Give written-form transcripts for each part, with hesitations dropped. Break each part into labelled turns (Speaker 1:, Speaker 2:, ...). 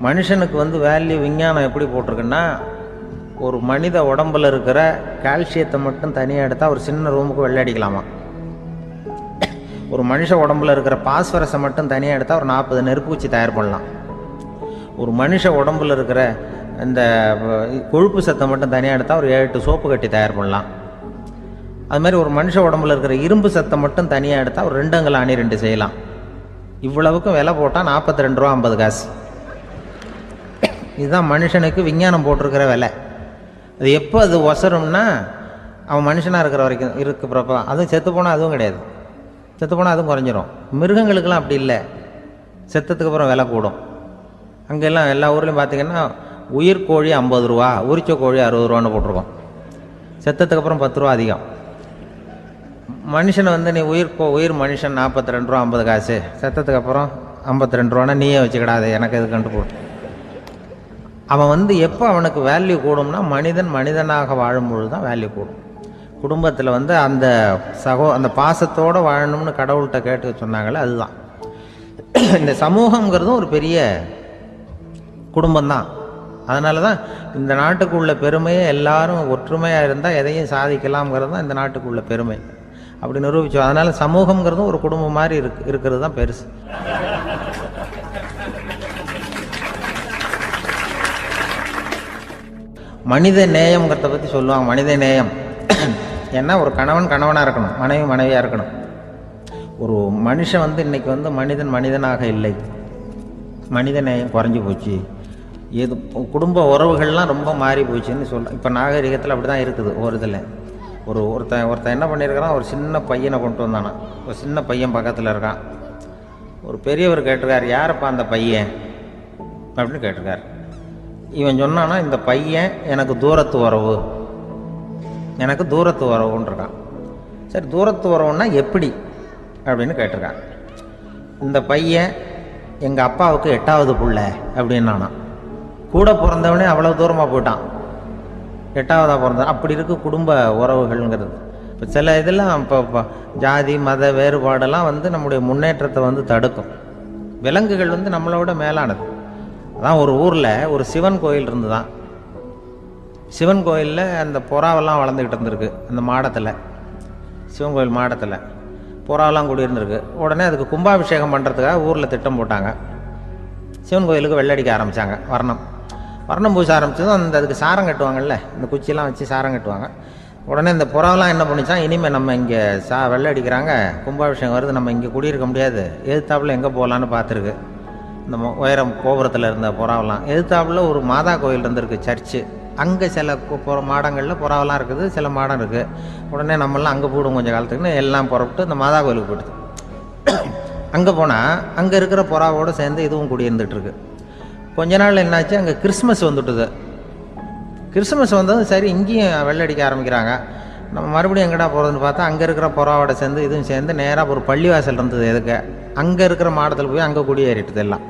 Speaker 1: மனுஷனுக்கு வந்து வேல்யூ விஞ்ஞானம் எப்படி போட்டிருக்குன்னா, ஒரு மனித உடம்பில் இருக்கிற கால்சியத்தை மட்டும் தனியாக எடுத்தால் ஒரு சின்ன ரூமுக்கு வெள்ளை அடிக்கலாமா. ஒரு மனுஷ உடம்புல இருக்கிற பாஸ்பரஸை மட்டும் தனியாக எடுத்தால் ஒரு 40 நெருப்பு வச்சு தயார் பண்ணலாம். ஒரு மனுஷ உடம்புல இருக்கிற இந்த கொழுப்பு சத்தை மட்டும் தனியாக எடுத்தால் ஒரு 7 சோப்பு கட்டி தயார் பண்ணலாம். அது மாதிரி ஒரு மனுஷ உடம்புல இருக்கிற இரும்பு சத்தை மட்டும் தனியாக எடுத்தால் ஒரு 2 அங்குல ஆணி 2 செய்யலாம். இவ்வளவுக்கும் விலை போட்டால் 42 ரூபா 50 காசு. இதுதான் மனுஷனுக்கு விஞ்ஞானம் போட்டிருக்கிற விலை. அது எப்போ அது ஒசரும்னா, அவன் மனுஷனாக இருக்கிற வரைக்கும் இருக்கிறப்ப. அதுவும் செத்து போனால் அதுவும் கிடையாது, செத்து போனால் அதுவும் குறைஞ்சிரும். மிருகங்களுக்கெல்லாம் அப்படி இல்லை, செத்ததுக்கு அப்புறம் விலை கூடும். அங்கெல்லாம் எல்லா ஊர்லேயும் பார்த்திங்கன்னா உயிர் கோழி 50 ரூபா, உரிச்ச கோழி 60 ரூபான்னு போட்டிருக்கோம். செத்ததுக்கு அப்புறம் 10 ரூபா அதிகம். மனுஷனை வந்து நீ உயிர் மனுஷன் 42 ரூபா 50 காசு, செத்ததுக்கு அப்புறம் 52 ரூபான்னா நீயே வச்சுக்கிடாது, எனக்கு இது கண்டு போட்டு. அவன் வந்து எப்போ அவனுக்கு வேல்யூ கூடும்னா, மனிதனாக வாழும்பொழுது தான் வேல்யூ கூடும். குடும்பத்தில் வந்து அந்த பாசத்தோடு வாழணும்னு கடவுள்கிட்ட கேட்டு சொன்னாங்களே, அதுதான் இந்த சமூகங்கிறதும் ஒரு பெரிய குடும்பம்தான். அதனால தான் இந்த நாட்டுக்குள்ள பெருமையை எல்லாரும் ஒற்றுமையாக இருந்தால் எதையும் சாதிக்கலாம்ங்கிறது தான் இந்த நாட்டுக்குள்ள பெருமை. அப்படி நிரூபித்தோம். அதனால் சமூகங்கிறதும் ஒரு குடும்பம் மாதிரி இருக்கிறது தான் பெருசு. மனித நேயம்ங்கிறத பற்றி சொல்லுவாங்க. மனித நேயம் ஏன்னா ஒரு கணவனாக இருக்கணும், மனைவி மனைவியாக இருக்கணும். ஒரு மனுஷன் வந்து இன்றைக்கி வந்து மனிதனாக இல்லை, மனித நேயம் குறைஞ்சி போச்சு. குடும்ப உறவுகள்லாம் ரொம்ப மாறி போச்சுன்னு சொல்கிறேன். இப்போ நாகரிகத்தில் அப்படி தான் இருக்குது. ஒரு இதில் ஒருத்தன் என்ன பண்ணியிருக்கிறான், ஒரு சின்ன பையனை கொண்டு வந்தானா. ஒரு சின்ன பையன் பக்கத்தில் இருக்கான். ஒரு பெரியவர் கேட்டிருக்கார், யாரப்பா அந்த பையன் அப்படின்னு கேட்டிருக்கார். இவன் சொன்னான்னா, இந்த பையன் எனக்கு தூரத்து உறவுன்னு இருக்கான். சரி, தூரத்து உறவுன்னா எப்படி அப்படின்னு கேட்டிருக்கான். இந்த பையன் எங்கள் அப்பாவுக்கு 8வது புள்ள அப்படின்னானா. கூட பிறந்தவனே அவ்வளோ தூரமாக போயிட்டான், 8வதாக பிறந்தான். அப்படி இருக்கு குடும்ப உறவுகள்ங்கிறது. இப்போ சில இதெல்லாம் இப்போ ஜாதி மத வேறுபாடெல்லாம் வந்து நம்முடைய முன்னேற்றத்தை வந்து தடுக்கும். விலங்குகள் வந்து நம்மளோட மேலானது. அதான் ஒரு ஊரில் ஒரு சிவன் கோயில் இருந்து தான். சிவன் கோயிலில் அந்த புறாவெல்லாம் வளர்ந்துக்கிட்டு இருந்திருக்கு. அந்த மாடத்தில், சிவன் கோயில் மாடத்தில் புறாவெல்லாம் குடியிருந்திருக்கு. உடனே அதுக்கு கும்பாபிஷேகம் பண்ணுறதுக்காக ஊரில் திட்டம் போட்டாங்க. சிவன் கோயிலுக்கு வெள்ளடிக்க ஆரம்பித்தாங்க. வர்ணம் பூச ஆரம்பித்ததும் அதுக்கு சாரம் கட்டுவாங்கல்ல, இந்த குச்சியெல்லாம் வச்சு சாரம் கட்டுவாங்க. உடனே இந்த புறாவெல்லாம் என்ன பண்ணிச்சான், இனிமேல் நம்ம இங்கே வெள்ளை அடிக்கிறாங்க, கும்பாபிஷேகம் வருது, நம்ம இங்கே குடியிருக்க முடியாது, எதிர்த்தாப்புல எங்கே போகலான்னு பார்த்துருக்கு. இந்த உயரம் கோபுரத்தில் இருந்த புறாவெல்லாம் எதிர்த்தாப்புல ஒரு மாதா கோயில் இருந்திருக்கு, சர்ச்சு. அங்கே சில மாடங்களில் புறாவெல்லாம் இருக்குது, சில மாடம் இருக்குது. உடனே நம்மளாம் அங்கே போடும் கொஞ்சம் காலத்துக்குன்னு எல்லாம் புறப்பட்டு இந்த மாதா கோயிலுக்கு போயிடுது. அங்கே போனால் அங்கே இருக்கிற புறாவோடு சேர்ந்து இதுவும் குடியிருந்துட்டுருக்கு. கொஞ்ச நாள் என்னாச்சு, அங்கே கிறிஸ்மஸ் வந்துட்டுது. கிறிஸ்மஸ் வந்ததும் சரி, இங்கேயும் வெள்ளடிக்க ஆரம்பிக்கிறாங்க. நம்ம மறுபடியும் எங்கடா போகிறதுன்னு பார்த்தா, அங்கே இருக்கிற புறாவோட சேர்ந்து இதுவும் சேர்ந்து நேராக ஒரு பள்ளிவாசல் இருந்தது. எதுக்கு அங்கே இருக்கிற மாடத்தில் போய் அங்கே குடியேறிட்டுது எல்லாம்.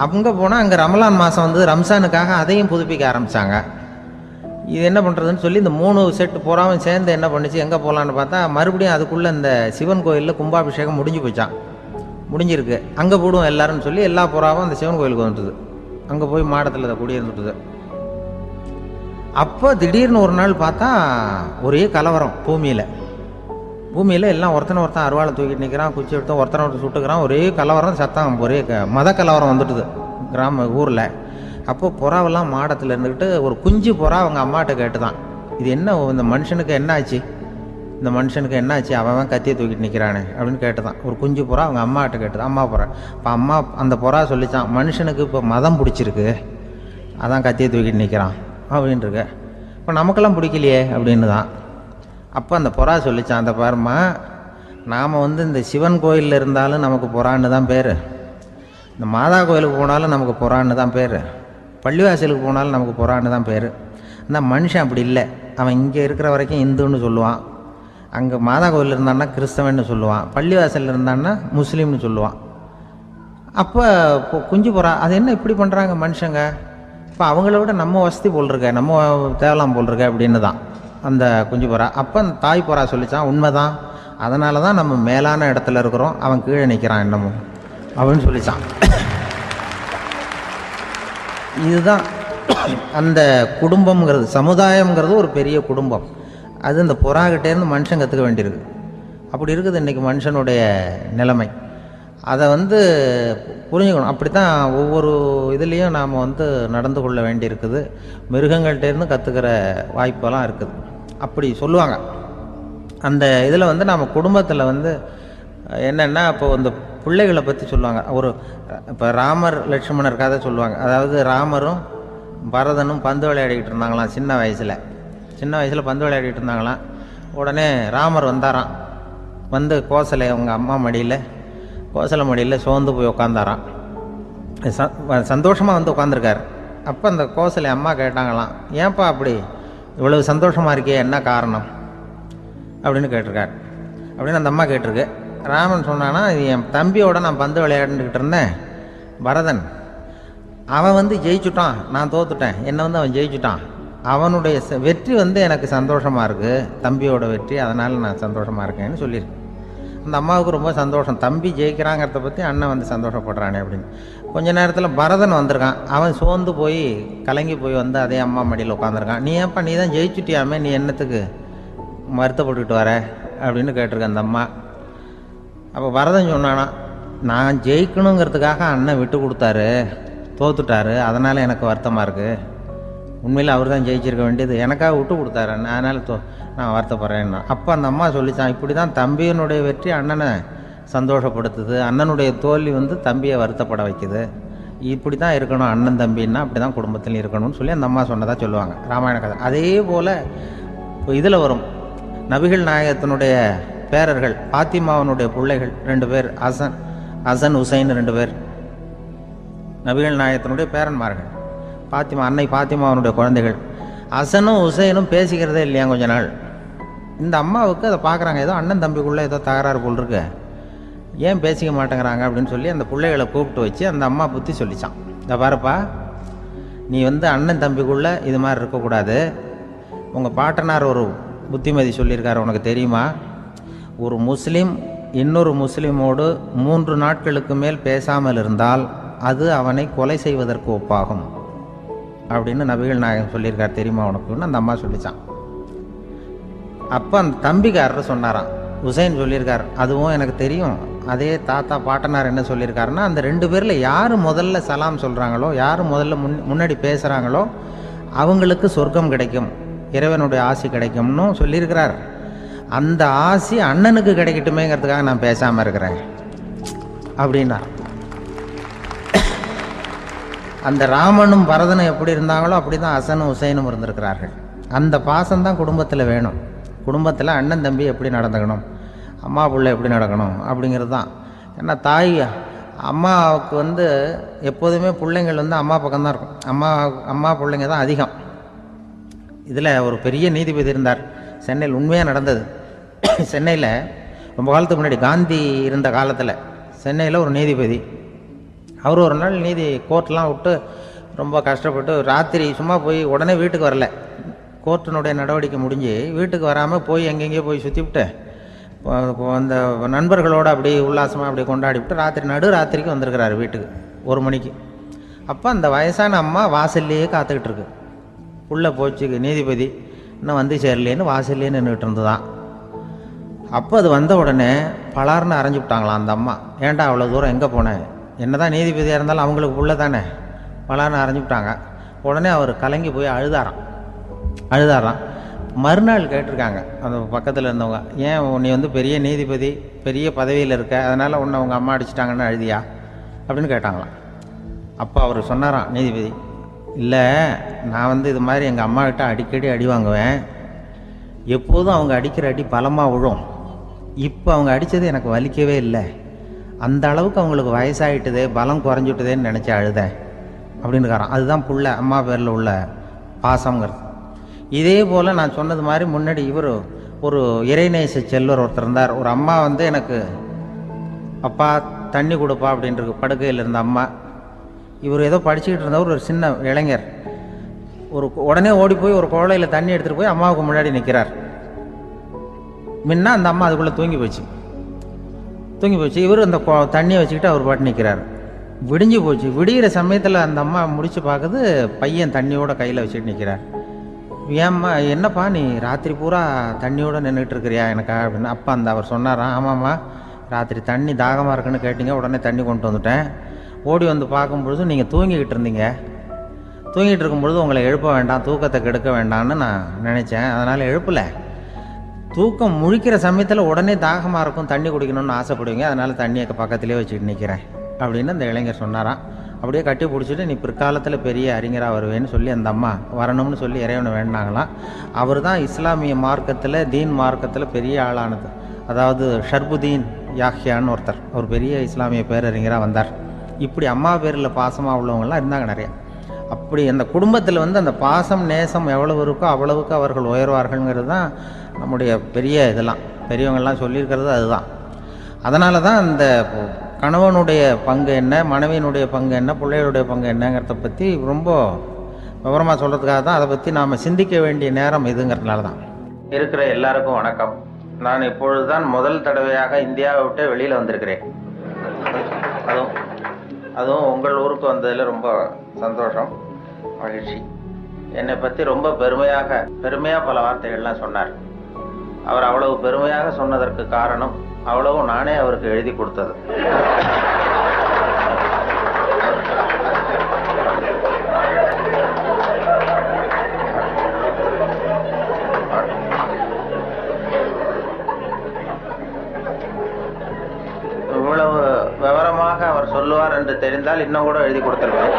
Speaker 1: அங்கே போனால் அங்கே ரமலான் மாதம் வந்து ரம்ஜானுக்காக அதையும் புதுப்பிக்க ஆரம்பித்தாங்க. இது என்ன பண்ணுறதுன்னு சொல்லி இந்த 3 செட்டு புறாவும் சேர்ந்து என்ன பண்ணிச்சு, எங்கே போகலான்னு பார்த்தா மறுபடியும் அதுக்குள்ளே இந்த சிவன் கோயிலில் கும்பாபிஷேகம் முடிஞ்சிருக்கு. அங்கே போடுவோம் எல்லாருன்னு சொல்லி எல்லா புறாவும் அந்த சிவன் கோயிலுக்கு வந்துட்டுது. அங்கே போய் மாடத்தில் அதை குடியிருந்துட்டுது. அப்போ திடீர்னு ஒரு நாள் பார்த்தா ஒரே கலவரம் பூமியில் எல்லாம் ஒருத்தன் அருவாளை தூக்கிட்டு நிற்கிறான், குச்சி எடுத்து ஒருத்தனை சுட்டுக்கிறான். ஒரே கலவரம், சத்தம், ஒரே மத கலவரம் வந்துட்டுது ஊரில். அப்போ புறாவெல்லாம் மாடத்தில் இருந்துக்கிட்டு ஒரு குஞ்சு புறா அவங்க அம்மாட்ட கேட்டு தான், இது என்ன, இந்த மனுஷனுக்கு என்னாச்சு, அவன் கத்தியை தூக்கிட்டு நிற்கிறானே அப்படின்னு கேட்டு தான். ஒரு குஞ்சு புறா அவங்க அம்மாட்ட கேட்டுதான், அம்மா புறா. இப்போ அம்மா அந்த புறா சொல்லித்தான், மனுஷனுக்கு இப்போ மதம் பிடிச்சிருக்கு, அதான் கத்தியை தூக்கிட்டு நிற்கிறான் அப்படின்ட்டுருக்கு. இப்போ நமக்கெல்லாம் பிடிக்கலையே அப்படின்னு தான். அப்போ அந்த புறா சொல்லித்தான், அந்த பாருமா, நாம் வந்து இந்த சிவன் கோயிலில் இருந்தாலும் நமக்கு புறான்னு தான் பேர், இந்த மாதா கோயிலுக்கு போனாலும் நமக்கு புறான்னு தான் பேர், பள்ளிவாசலுக்கு போனாலும் நமக்கு புறான்னு தான் பேர். அந்த மனுஷன் அப்படி இல்லை. அவன் இங்கே இருக்கிற வரைக்கும் இந்துன்னு சொல்லுவான், அங்கே மாதா கோயில் இருந்தான்னா கிறிஸ்தவன்னு சொல்லுவான், பள்ளிவாசலில் இருந்தான்னா முஸ்லீம்னு சொல்லுவான். அப்போ குஞ்சு புறா அது என்ன இப்படி பண்ணுறாங்க மனுஷங்க, இப்போ அவங்கள விட நம்ம வசதி போல் இருக்க, நம்ம தேவலாம் போல் இருக்க அப்படின்னு தான் அந்த குஞ்சு புறா. அப்போ அந்த தாய் புறா சொல்லித்தான், உண்மைதான், அதனால தான் நம்ம மேலான இடத்துல இருக்கிறோம், அவன் கீழே நிற்கிறான் என்னமோ அப்படின்னு சொல்லித்தான். இதுதான் அந்த குடும்பம்ங்கிறது, சமுதாயம்ங்கிறது ஒரு பெரிய குடும்பம். அது இந்த புறாகிட்டேருந்து மனுஷன் கற்றுக்க வேண்டியிருக்கு. அப்படி இருக்குது இன்றைக்கி மனுஷனுடைய நிலைமை. அதை புரிஞ்சுக்கணும். அப்படி தான் ஒவ்வொரு இதுலேயும் நாம் நடந்து கொள்ள வேண்டியிருக்குது. மிருகங்கள்கிட்டேருந்து கற்றுக்கிற வாய்ப்பெல்லாம் இருக்குது. அப்படி சொல்லுவாங்க. அந்த இதில் நாம் குடும்பத்தில் என்னென்னா, இப்போது இந்த பிள்ளைகளை பற்றி சொல்லுவாங்க. இப்போ ராமர் லட்சுமணர் கதை சொல்லுவாங்க. அதாவது ராமரும் பரதனும் பந்து விளையாடிக்கிட்டு இருந்தாங்களாம். சின்ன வயசில் பந்து விளையாடிக்கிட்டு இருந்தாங்களாம். உடனே ராமர் வந்தாராம். கோசலை அவங்க அம்மா கோசலை மடியில் சோர்ந்து போய் உட்காந்தாராம். சந்தோஷமாக உட்காந்துருக்கார். அப்போ அந்த கோசலை அம்மா கேட்டாங்களாம், ஏன்ப்பா அப்படி இவ்வளவு சந்தோஷமாக இருக்கே, என்ன காரணம் அப்படின்னு கேட்டிருக்கார். அப்படின்னு அந்த அம்மா கேட்டிருக்கு. ராமன் சொன்னான்னா, என் தம்பியோட நான் பந்து விளையாண்டுக்கிட்டு இருந்தேன், பரதன். அவன் ஜெயிச்சுட்டான், நான் தோத்துட்டேன். என்னை அவன் ஜெயிச்சுட்டான். அவனுடைய வெற்றி எனக்கு சந்தோஷமாக இருக்குது, தம்பியோட வெற்றி. அதனால் நான் சந்தோஷமாக இருக்கேன்னு சொல்லியிருக்கு. அந்த அம்மாவுக்கு ரொம்ப சந்தோஷம், தம்பி ஜெயிக்கிறாங்கிறத பற்றி அண்ணன் சந்தோஷப்படுறானே அப்படின்னு. கொஞ்ச நேரத்தில் பரதன் வந்திருக்கான். அவன் சோர்ந்து போய் கலங்கி போய் அதே அம்மா மடியில் உட்காந்துருக்கான். நீ ஏன்ப்பா, நீ தான் ஜெயிச்சுட்டியாமே, நீ என்னத்துக்கு வருத்தப்பட்டுக்கிட்டு வர அப்படின்னு கேட்டிருக்கேன் அந்த அம்மா. அப்போ பரதன் சொன்னானா, நான் ஜெயிக்கணுங்கிறதுக்காக அண்ணன் விட்டு கொடுத்தாரு, தோத்துட்டாரு, அதனால் எனக்கு வருத்தமாக இருக்குது. உண்மையில் அவர் தான் ஜெயிச்சிருக்க வேண்டியது, எனக்காக விட்டு கொடுத்தாரு, அதனால் நான் வருத்தப்படுறேன்னா. அப்போ அந்த அம்மா சொல்லித்தான், இப்படி தான் தம்பியினுடைய வெற்றி அண்ணனை சந்தோஷப்படுத்துது, அண்ணனுடைய தோல்வி தம்பியை வருத்தப்பட வைக்குது. இப்படி தான் இருக்கணும் அண்ணன் தம்பின்னா, அப்படி தான் குடும்பத்தில் இருக்கணும்னு சொல்லி அந்த அம்மா சொன்னதாக சொல்லுவாங்க ராமாயண கதை. அதே போல் இப்போ இதில் வரும், நபிகள் நாயகத்தினுடைய பேரர்கள் பாத்திமாவனுடைய பிள்ளைகள் 2 பேர், ஹசன் ஹுசைன் 2 பேர் நபிகள் நாயகத்தினுடைய பேரன்மார்கள். அன்னை பாத்திமாவனுடைய குழந்தைகள். ஹசனும் ஹுசைனும் பேசிக்கிறதே இல்லையா கொஞ்ச நாள். இந்த அம்மாவுக்கு அதை பார்க்குறாங்க, ஏதோ அண்ணன் தம்பிக்குள்ளே ஏதோ தகராறு போல் இருக்கு, ஏன் பேசிக்க மாட்டேங்கிறாங்க அப்படின்னு சொல்லி அந்த பிள்ளைகளை கூப்பிட்டு வச்சு அந்த அம்மா புத்தி சொல்லிச்சான். இதை பாருப்பா, நீ அண்ணன் தம்பிக்குள்ளே இது மாதிரி இருக்கக்கூடாது. உங்கள் பாட்டனார் ஒரு புத்திமதி சொல்லியிருக்காரு, உனக்கு தெரியுமா? ஒரு முஸ்லீம் இன்னொரு முஸ்லீமோடு 3 நாட்களுக்கு மேல் பேசாமல் இருந்தால் அது அவனை கொலை செய்வதற்கு ஒப்பாகும் அப்படின்னு நபிகள் நாயகம் சொல்லியிருக்கார், தெரியுமா உனக்குன்னு அந்த அம்மா சொல்லிச்சான். அப்போ அந்த தம்பிக்காரர் சொன்னாராம், ஹுசைன் சொல்லியிருக்கார், அதுவும் எனக்கு தெரியும். அதே தாத்தா பாட்டனார் என்ன சொல்லியிருக்காருன்னா, அந்த 2 பேரில் யார் முதல்ல சலாம் சொல்கிறாங்களோ, யார் முதல்ல முன்னாடி பேசுகிறாங்களோ அவங்களுக்கு சொர்க்கம் கிடைக்கும், இறைவனுடைய ஆசி கிடைக்கும்னு சொல்லியிருக்கிறார். அந்த ஆசி அண்ணனுக்கு கிடைக்கட்டுமேங்கிறதுக்காக நான் பேசாமல் இருக்கிறேன் அப்படின்னா. அந்த ராமனும் பரதனும் எப்படி இருந்தாங்களோ அப்படி தான் ஹசனும் ஹுசைனும் இருந்திருக்கிறார்கள். அந்த பாசம்தான் குடும்பத்தில் வேணும். குடும்பத்தில் அண்ணன் தம்பி எப்படி நடந்துக்கணும், அம்மா பிள்ளை எப்படி நடக்கணும் அப்படிங்கிறது தான். ஏன்னா அம்மாவுக்கு எப்போதுமே பிள்ளைங்கள் அம்மா பக்கம்தான் இருக்கும். அம்மா பிள்ளைங்க தான் அதிகம். இதில் ஒரு பெரிய நீதிபதி இருந்தார் சென்னையில், உண்மையாக நடந்தது. சென்னையில் ரொம்ப காலத்துக்கு முன்னாடி காந்தி இருந்த காலத்தில் சென்னையில் ஒரு நீதிபதி, அவர் ஒரு நாள் கோர்ட்லாம் விட்டு ரொம்ப கஷ்டப்பட்டு ராத்திரி சும்மா போய் உடனே வீட்டுக்கு வரல. கோர்ட்டினுடைய நடவடிக்கை முடிஞ்சு வீட்டுக்கு வராமல் போய் எங்கெங்கேயோ போய் சுற்றிவிட்டு அந்த நண்பர்களோடு அப்படி உல்லாசமாக அப்படி கொண்டாடிவிட்டு நடுராத்திரிக்கு வந்திருக்கிறாரு வீட்டுக்கு 1 மணிக்கு. அப்போ அந்த வயசான அம்மா வாசல்லையே காத்துக்கிட்டு இருக்கு. உள்ளே போச்சு நீதிபதி, இன்னும் சேரலேன்னு வாசல்லையே நின்றுட்டு இருந்துதான். அப்போ அது வந்த உடனே பலார்னு அரைஞ்சி விட்டாங்களாம் அந்த அம்மா. ஏன்டா அவ்வளோ தூரம் எங்கே போனேன், என்னதான் நீதிபதியாக இருந்தாலும் அவங்களுக்கு புள்ள தானே, பலார்னு அரைஞ்சி விட்டாங்க. உடனே அவர் கலங்கி போய் அழுதாராம். மறுநாள் கேட்டிருக்காங்க அந்த பக்கத்தில் இருந்தவங்க, ஏன் நீ பெரிய நீதிபதி, பெரிய பதவியில் இருக்க, அதனால் உன்னை அவங்க அம்மா அடிச்சிட்டாங்கன்னு அழுதியா அப்படின்னு கேட்டாங்களாம். அப்போ அவர் சொன்னாராம் நீதிபதி, இல்லை நான் இது மாதிரி எங்கள் அம்மாக்கிட்ட அடிக்கடி அடி வாங்குவேன், எப்போதும் அவங்க அடிக்கிற அடி பலமாக விழும், இப்போ அவங்க அடித்தது எனக்கு வலிக்கவே இல்லை, அந்த அளவுக்கு அவங்களுக்கு வயசாகிட்டுதே, பலம் குறைஞ்சிட்டுதேன்னு நினச்சி அழுதேன் அப்படின்னுக்காரான். அதுதான் புள்ள அம்மா பேரில் உள்ள பாசங்கிறது. இதே போல் நான் சொன்னது மாதிரி முன்னாடி ஒரு இறைநேச செல்வர் ஒருத்தர் இருந்தார். ஒரு அம்மா எனக்கு அப்பா தண்ணி கொடுப்பா அப்படின்ட்டு படுக்கையில் இருந்த அம்மா. இவர் ஏதோ படிச்சுக்கிட்டு இருந்தவர், ஒரு சின்ன இளைஞர் உடனே ஓடி போய் ஒரு குவளையில் தண்ணி எடுத்துகிட்டு போய் அம்மாவுக்கு முன்னாடி நிற்கிறார். முன்ன அந்த அம்மா அதுக்குள்ளே தூங்கி போச்சு. இவர் அந்த தண்ணியை வச்சுக்கிட்டு அவர் பாட்டு நிற்கிறார். விடிஞ்சு போச்சு. விடிகிற சமயத்தில் அந்த அம்மா முடிச்சு பார்க்குது, பையன் தண்ணியோட கையில் வச்சுட்டு நிற்கிறார். ஏம்மா என்னப்பா நீ ராத்திரி பூரா தண்ணியோடு நின்றுட்டு இருக்கிறியா எனக்கா அப்படின்னு. அப்பா அவர் சொன்னாராம், ஆமாம்மா ராத்திரி தண்ணி தாகமாக இருக்குன்னு கேட்டிங்க, உடனே தண்ணி கொண்டு வந்துட்டேன். ஓடி வந்து பார்க்கும்பொழுது நீங்கள் தூங்கிக்கிட்டு இருந்தீங்க. தூங்கிட்டு இருக்கும்பொழுது உங்களை எழுப்ப வேண்டாம், தூக்கத்தை கெடுக்க வேண்டாம்னு நான் நினச்சேன், அதனால் எழுப்பலை. தூக்கம் முழிக்கிற சமயத்தில் உடனே தாகமாக இருக்கும், தண்ணி குடிக்கணும்னு ஆசைப்படுவீங்க, அதனால் தண்ணியை பக்கத்துலேயே வச்சுக்கிட்டு நிற்கிறேன் அப்படின்னு அந்த இளைஞர் சொன்னாராம். அப்படியே கட்டி பிடிச்சிட்டு நீ பிற்காலத்தில் பெரிய அறிஞராக வருவேன்னு சொல்லி அந்த அம்மா வரணும்னு சொல்லி இறைவனை வேண்டாங்களாம். அவர் தான் இஸ்லாமிய மார்க்கத்தில், தீன் மார்க்கத்தில் பெரிய ஆளானது. அதாவது ஷர்புதீன் யாஹ்யான்னு ஒருத்தர், ஒரு பெரிய இஸ்லாமிய பேரறிஞராக வந்தார். இப்படி அம்மா பேரில் பாசமாக உள்ளவங்களாம் இருந்தாங்க நிறையா. அப்படி அந்த குடும்பத்தில் அந்த பாசம் நேசம் எவ்வளவு இருக்கோ அவ்வளவுக்கு அவர்கள் உயர்வார்கள்ங்கிறது தான் நம்முடைய பெரிய இதெல்லாம் பெரியவங்கள்லாம் சொல்லியிருக்கிறது அதுதான். அதனால தான் அந்த கணவனுடைய பங்கு என்ன, மனைவியினுடைய பங்கு என்ன, பிள்ளைகளுடைய பங்கு என்னங்கிறத பற்றி ரொம்ப விவரமாக சொல்கிறதுக்காக தான் அதை பற்றி நாம் சிந்திக்க வேண்டிய நேரம் இதுங்கிறதுனால தான். இருக்கிற எல்லாருக்கும் வணக்கம். நான் இப்பொழுது தான் முதல் தடவையாக இந்தியாவை விட்டு வெளியில் வந்திருக்கிறேன். அதுவும் உங்கள் ஊருக்கு வந்ததில் ரொம்ப சந்தோஷம், மகிழ்ச்சி. என்னை பற்றி ரொம்ப பெருமையாக பல வார்த்தைகள்லாம் சொன்னார். அவர் அவ்வளவு பெருமையாக சொன்னதற்கு காரணம் அவ்வளவு நானே அவருக்கு எழுதி கொடுத்தது. இவ்வளவு விவரமாக அவர் சொல்லுவார் என்று தெரிந்தால் இன்னும் கூட எழுதி கொடுத்திருப்பேன்.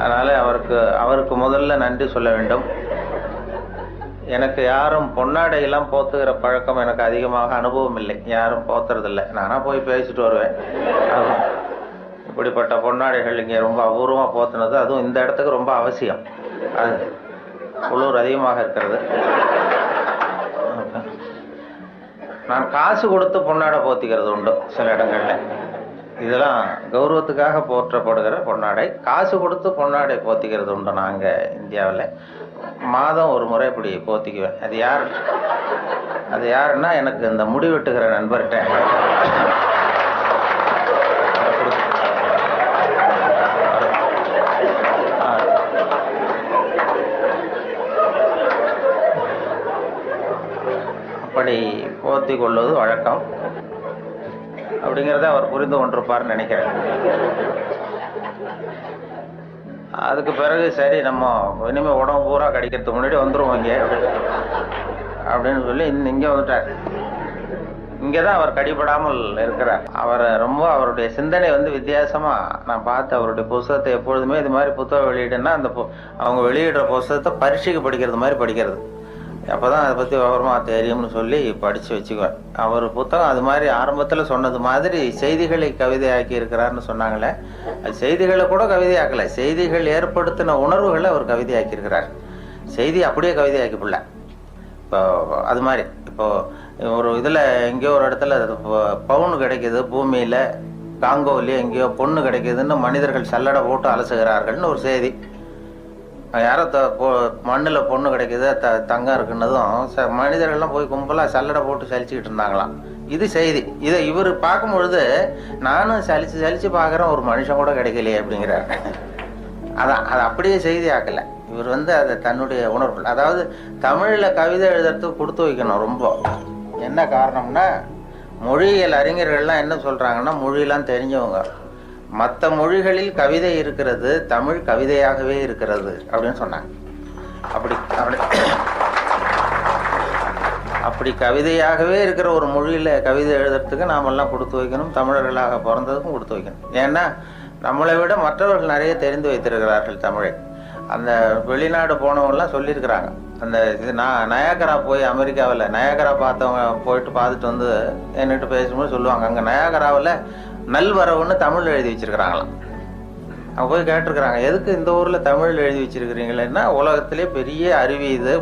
Speaker 1: அதனால அவருக்கு முதல்ல நன்றி சொல்ல வேண்டும். எனக்கு யாரும் பொன்னாடையெல்லாம் போத்துகிற பழக்கம் எனக்கு அதிகமாக அனுபவம் இல்லை, யாரும் போத்துறதில்லை. நானாக போய் பேசிட்டு வருவேன். இப்படிப்பட்ட பொன்னாடைகள் இங்கே ரொம்ப அபூர்வமாக போத்துனது, அதுவும் இந்த இடத்துக்கு ரொம்ப அவசியம். அது குளிர் அதிகமாக இருக்கிறது. நான் காசு கொடுத்து பொன்னாடை போத்திக்கிறது உண்டு சில இடங்களில். இதெல்லாம் கௌரவத்துக்காக போற்றப்படுகிற பொன்னாடை. காசு கொடுத்து பொன்னாடை போத்திக்கிறது உண்டு நாங்கள் இந்தியாவில். மாதம் ஒரு முறை இப்படி போத்திக்குவேன். அது யாருன்னா எனக்கு இந்த முடி வெட்டுகிற நண்பர்கிட்ட அப்படி போத்தி கொள்வது வழக்கம். அப்படிங்கிறத அவர் புரிந்து கொண்டிருப்பார்னு நினைக்கிறேன். அதுக்கு பிறகு சரி நம்ம இனிமேல் உடம்பு பூரா கடிக்கிறதுக்கு முன்னாடி வந்துடுவோம் இங்கே அப்படின்னு சொல்லி இங்கே வந்துட்டார். இங்கே தான் அவர் கடிபடாமல் இருக்கிறார். அவருடைய சிந்தனை வித்தியாசமாக நான் பார்த்து அவருடைய புத்தகத்தை எப்பொழுதுமே இது மாதிரி புத்தகம் வெளியிடுன்னா அவங்க வெளியிடுற புத்தகத்தை பரீட்சைக்கு படிக்கிறது மாதிரி படிக்கிறது. அப்போ தான் அதை பற்றி விவரமாக தெரியும்னு சொல்லி படித்து வச்சுக்குவேன். அவர் புத்தகம் அது மாதிரி ஆரம்பத்தில் சொன்னது மாதிரி செய்திகளை கவிதையாக்கி இருக்கிறார்னு சொன்னாங்களே, அது செய்திகளை கூட கவிதையாக்கலை, செய்திகள் ஏற்படுத்தின உணர்வுகளை அவர் கவிதையாக்கியிருக்கிறார். செய்தி அப்படியே கவிதையாக்கிப்பில்ல. இப்போ அது மாதிரி இப்போது ஒரு இதில் எங்கேயோ ஒரு இடத்துல பவுன் கிடைக்கிது, பூமியில் காங்கோவிலேயே எங்கேயோ பொண்ணு கிடைக்கிதுன்னு மனிதர்கள் சல்லடை போட்டு அலசுகிறார்கள்னு ஒரு செய்தி. யாரோ மண்ணில் பொண்ணு கிடைக்குது, தங்கம் இருக்குன்னதும் மனிதர்கள்லாம் போய் கும்பலாக சல்லடை போட்டு சலிச்சுக்கிட்டு இருந்தாங்களாம். இது செய்தி. இதை இவர் பார்க்கும் பொழுது நானும் சலிச்சு பார்க்குறேன், ஒரு மனுஷன் கூட கிடைக்கலையே அப்படிங்கிறார். அதான் அது அப்படியே செய்தி ஆக்கலை. இவர் அதை தன்னுடைய உணர்வு, அதாவது தமிழில் கவிதை எழுதுறதுக்கு கொடுத்து வைக்கணும் ரொம்ப. என்ன காரணம்னா, மொழியியல் அறிஞர்கள்லாம் என்ன சொல்கிறாங்கன்னா, மொழியெல்லாம் தெரிஞ்சவங்க, மற்ற மொழிகளில் கவிதை இருக்கிறது, தமிழ் கவிதையாகவே இருக்கிறது அப்படின்னு சொன்னாங்க. அப்படி கவிதையாகவே இருக்கிற ஒரு மொழியில் கவிதை எழுதுறதுக்கு நாமெல்லாம் கொடுத்து வைக்கணும். தமிழர்களாக பிறந்ததுக்கும் கொடுத்து வைக்கணும். ஏன்னா நம்மளை விட மற்றவர்கள் நிறைய தெரிந்து வைத்திருக்கிறார்கள் தமிழை. அந்த வெளிநாடு போனவங்கலாம் சொல்லியிருக்கிறாங்க. அந்த இது நயாகரா போய் அமெரிக்காவில் நயாகரா பார்த்தவங்க போயிட்டு பார்த்துட்டு என்கிட்ட பேசும்போது சொல்லுவாங்க, அங்கே நயாகராவில் நல்வரவுன்னு தமிழ் எழுதி வச்சிருக்கிறாங்களாம். அவங்க போய் கேட்டிருக்கிறாங்க, எதுக்கு இந்த ஊரில் தமிழ் எழுதி வச்சிருக்கிறீங்களேன்னா, உலகத்திலே பெரிய அருவி இது,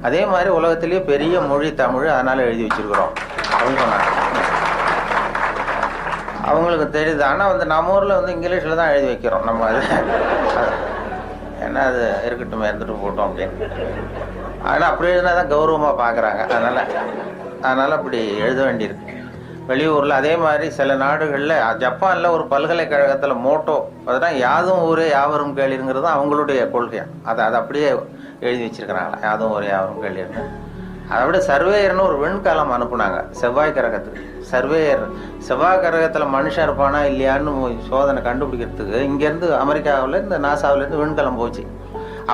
Speaker 1: அதே மாதிரி உலகத்திலேயே பெரிய மொழி தமிழ், அதனால எழுதி வச்சிருக்கிறோம் அப்படின்னு சொன்னாங்க. அவங்களுக்கு தெரியுது. ஆனால் நம்ம ஊரில் இங்கிலீஷில் தான் எழுதி வைக்கிறோம் நம்ம. அது ஏன்னா அது இருக்கட்டும், இருந்துட்டு போட்டோம் அப்படின்னு. ஆனால் அப்படி எழுதினா தான் கௌரவமாக பார்க்குறாங்க. அதனால் அப்படி எழுத வேண்டியிருக்கு. வெளியூரில். அதே மாதிரி சில நாடுகளில், ஜப்பானில் ஒரு பல்கலைக்கழகத்தில் மோட்டோ அதுதான் யாதும் ஊரே யாவரும் கேளிருங்கிறது அவங்களுடைய கொள்கையா. அதை அப்படியே எழுதி வச்சிருக்கிறாங்களா, யாதும் ஊரே யாவரும் கேளிருங்க. அதை விட சர்வேயர்னு ஒரு விண்கலம் அனுப்புனாங்க செவ்வாய் கிரகத்துக்கு. சர்வேயர் செவ்வாய் கிரகத்தில் மனுஷன் இருப்பானா இல்லையான்னு சோதனை கண்டுபிடிக்கிறதுக்கு இங்கேருந்து அமெரிக்காவிலேருந்து நாசாவிலேருந்து விண்கலம் போச்சு.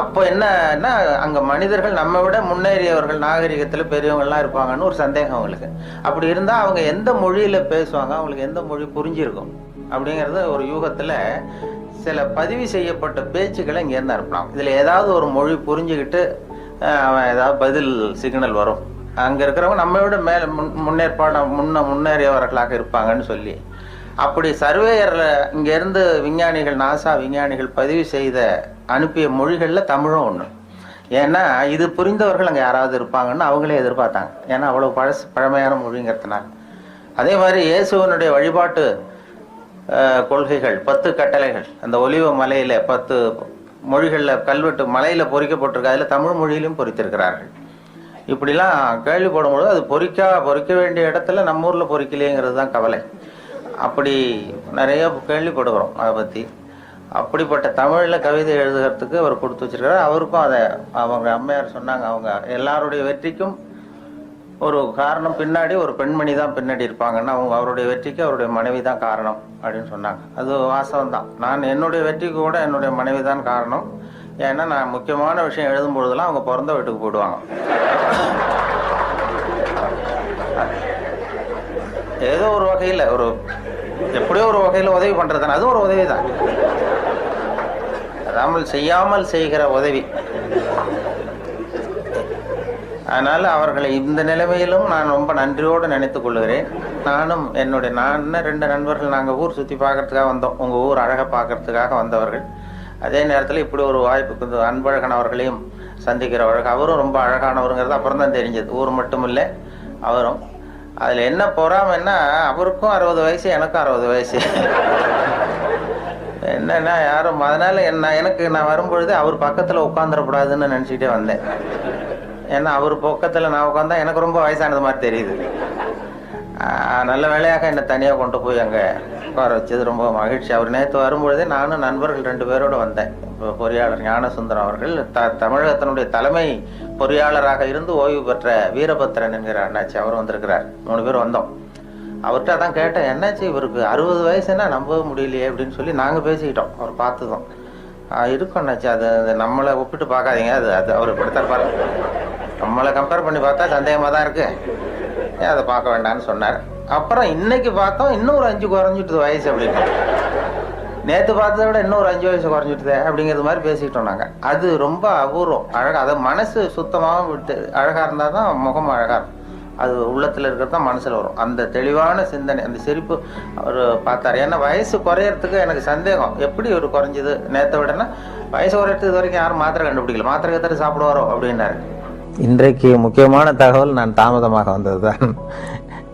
Speaker 1: அப்போ என்னன்னா, அங்கே மனிதர்கள் நம்ம விட முன்னேறியவர்கள், நாகரிகத்தில் பெரியவங்கள்லாம் இருப்பாங்கன்னு ஒரு சந்தேகம் அவங்களுக்கு. அப்படி இருந்தால் அவங்க எந்த மொழியில் பேசுவாங்க, அவங்களுக்கு எந்த மொழி புரிஞ்சிருக்கும் அப்படிங்கிறது ஒரு யூகத்தில் சில பதிவு செய்யப்பட்ட பேச்சுக்களை இங்கேருந்து அனுப்பலாம். இதில் ஏதாவது ஒரு மொழி புரிஞ்சுக்கிட்டு அவன் ஏதாவது பதில் சிக்னல் வரும். அங்கே இருக்கிறவங்க நம்ம விட மேலே முன்னேறியவர்களாக இருப்பாங்கன்னு சொல்லி, அப்படி சர்வேயரில் இங்கேருந்து விஞ்ஞானிகள், நாசா விஞ்ஞானிகள் பதிவு செய்த அனுப்பிய மொழிகளில் தமிழும் ஒன்று. ஏன்னா இது புரிந்தவர்கள் அங்கே யாராவது இருப்பாங்கன்னு அவங்களே எதிர்பார்த்தாங்க. ஏன்னா அவ்வளோ பழமையான மொழிங்கிறதுனால. அதே மாதிரி இயேசுவனுடைய வழிபாட்டு கொள்கைகள், 10 கட்டளைகள் அந்த ஒலிவ மலையில் 10 மொழிகளில் கல்வெட்டு மலையில் பொறிக்கப்பட்டிருக்கு. அதில் தமிழ் மொழியிலும் பொறித்திருக்கிறார்கள். இப்படிலாம் கேள்விப்படும்பொழுது அது பொறிக்க வேண்டிய இடத்துல நம்ம ஊரில் பொறிக்கலையேங்கிறது தான் கவலை. அப்படி நிறைய கேள்விப்படுகிறோம் அதை பற்றி. அப்படிப்பட்ட தமிழில் கவிதை எழுதுகிறதுக்கு அவர் கொடுத்து வச்சிருக்கிறார். அவருக்கும் அதை அவங்க அம்மையார் சொன்னாங்க, அவங்க எல்லாருடைய வெற்றிக்கும் ஒரு காரணம் பின்னாடி ஒரு பெண்மணி தான் பின்னாடி இருப்பாங்கன்னா, அவங்க அவருடைய வெற்றிக்கு அவருடைய மனைவி தான் காரணம் அப்படின்னு சொன்னாங்க. அது வாசகம் தான். நான் என்னுடைய வெற்றிக்கு கூட என்னுடைய மனைவி தான் காரணம். ஏன்னா நான் முக்கியமான விஷயம் எழுதும் பொழுதெல்லாம் அவங்க பிறந்த வீட்டுக்கு போயிடுவாங்க. ஏதோ ஒரு வகையில் எப்படியோ ஒரு வகையில் உதவி பண்ணுறது, அதுவும் ஒரு உதவி தான். அதாமல் செய்யாமல் செய்கிற உதவி. அதனால் அவர்களை இந்த நிலைமையிலும் நான் ரொம்ப நன்றியோடு நினைத்து கொள்கிறேன். நான் 2 நண்பர்கள் நாங்கள் ஊர் சுற்றி பார்க்கறதுக்காக வந்தோம். உங்கள் ஊர் அழகை பார்க்கறதுக்காக வந்தவர்கள். அதே நேரத்தில் இப்படி ஒரு வாய்ப்புக்கு அன்பழகன் அவர்களையும் சந்திக்கிறவர்கள். அவரும் ரொம்ப அழகானவருங்கிறது அப்புறம் தான் தெரிஞ்சது. ஊர் மட்டும் இல்லை, அவரும். அதில் என்ன பொறாமைன்னா, அவருக்கும் 60 வயசு, எனக்கும் 60 வயசு. என்னன்னா யாரும் அதனால் நான் வரும்பொழுது அவர் பக்கத்தில் உட்காந்துடக்கூடாதுன்னு நினச்சிக்கிட்டே வந்தேன். ஏன்னா அவர் பக்கத்தில் நான் உட்காந்தா எனக்கு ரொம்ப வயசானது மாதிரி தெரியுது. நல்ல வேலையாக என்னை தனியாக கொண்டு போய் அங்கே உட்கார வச்சது ரொம்ப மகிழ்ச்சி. அவர் நேற்று வரும்பொழுதே நானும் நண்பர்கள் 2 பேரோடு வந்தேன். இப்போ பொறியாளர் ஞானசுந்தரம் அவர்கள், தமிழகத்தினுடைய தலைமை பொறியாளராக இருந்து ஓய்வு பெற்ற வீரபத்திரன் என்கிற அண்ணாச்சி, அவர் வந்திருக்கிறார். 3 பேர் வந்தோம். அவர்கிட்ட அதான் கேட்டேன், என்னாச்சு இவருக்கு 60 வயசுன்னா நம்பவே முடியலையே அப்படின்னு சொல்லி நாங்கள் பேசிக்கிட்டோம். அவர் பார்த்ததும் இருக்கும் அண்ணாச்சி, அது நம்மளை ஒப்பிட்டு பார்க்காதீங்க, அது அவர் இப்படித்தான் பாருங்க, நம்மளை கம்பேர் பண்ணி பார்த்தா சந்தேகமாக தான் இருக்கு, அதை பார்க்க வேண்டாம்னு சொன்னார். அப்புறம் இன்னைக்கு பார்த்தோம், இன்னும் ஒரு 5 குறைஞ்சிட்டுது வயசு அப்படின்னு. நேற்று பார்த்ததை விட இன்னும் ஒரு 5 வயசு குறைஞ்சிட்டுதே அப்படிங்கிறது மாதிரி பேசிக்கிட்டோம் நாங்கள். அது ரொம்ப அபூர்வம், அழகாக. அதை மனசு சுத்தமாகவும் விட்டு அழகாக இருந்தால் தான் முகம் அழகாக இருக்கும். அது உள்ளத்தில் இருக்கிறது தான் மனசில் வரும். அந்த தெளிவான சிந்தனை, அந்த சிரிப்பு அவர் பார்த்தார். ஏன்னா வயசு குறையறதுக்கு எனக்கு சந்தேகம், எப்படி ஒரு குறைஞ்சிது நேற்றை விடனா, வயசு குறையறதுக்கு இது வரைக்கும் யாரும் மாத்திரை கண்டுபிடிக்கல, மாத்திரை கத்தரி சாப்பிடுவாரோ அப்படின்னாரு. இன்றைக்கு முக்கியமான தகவல் நான் தாமதமாக வந்தது தான்.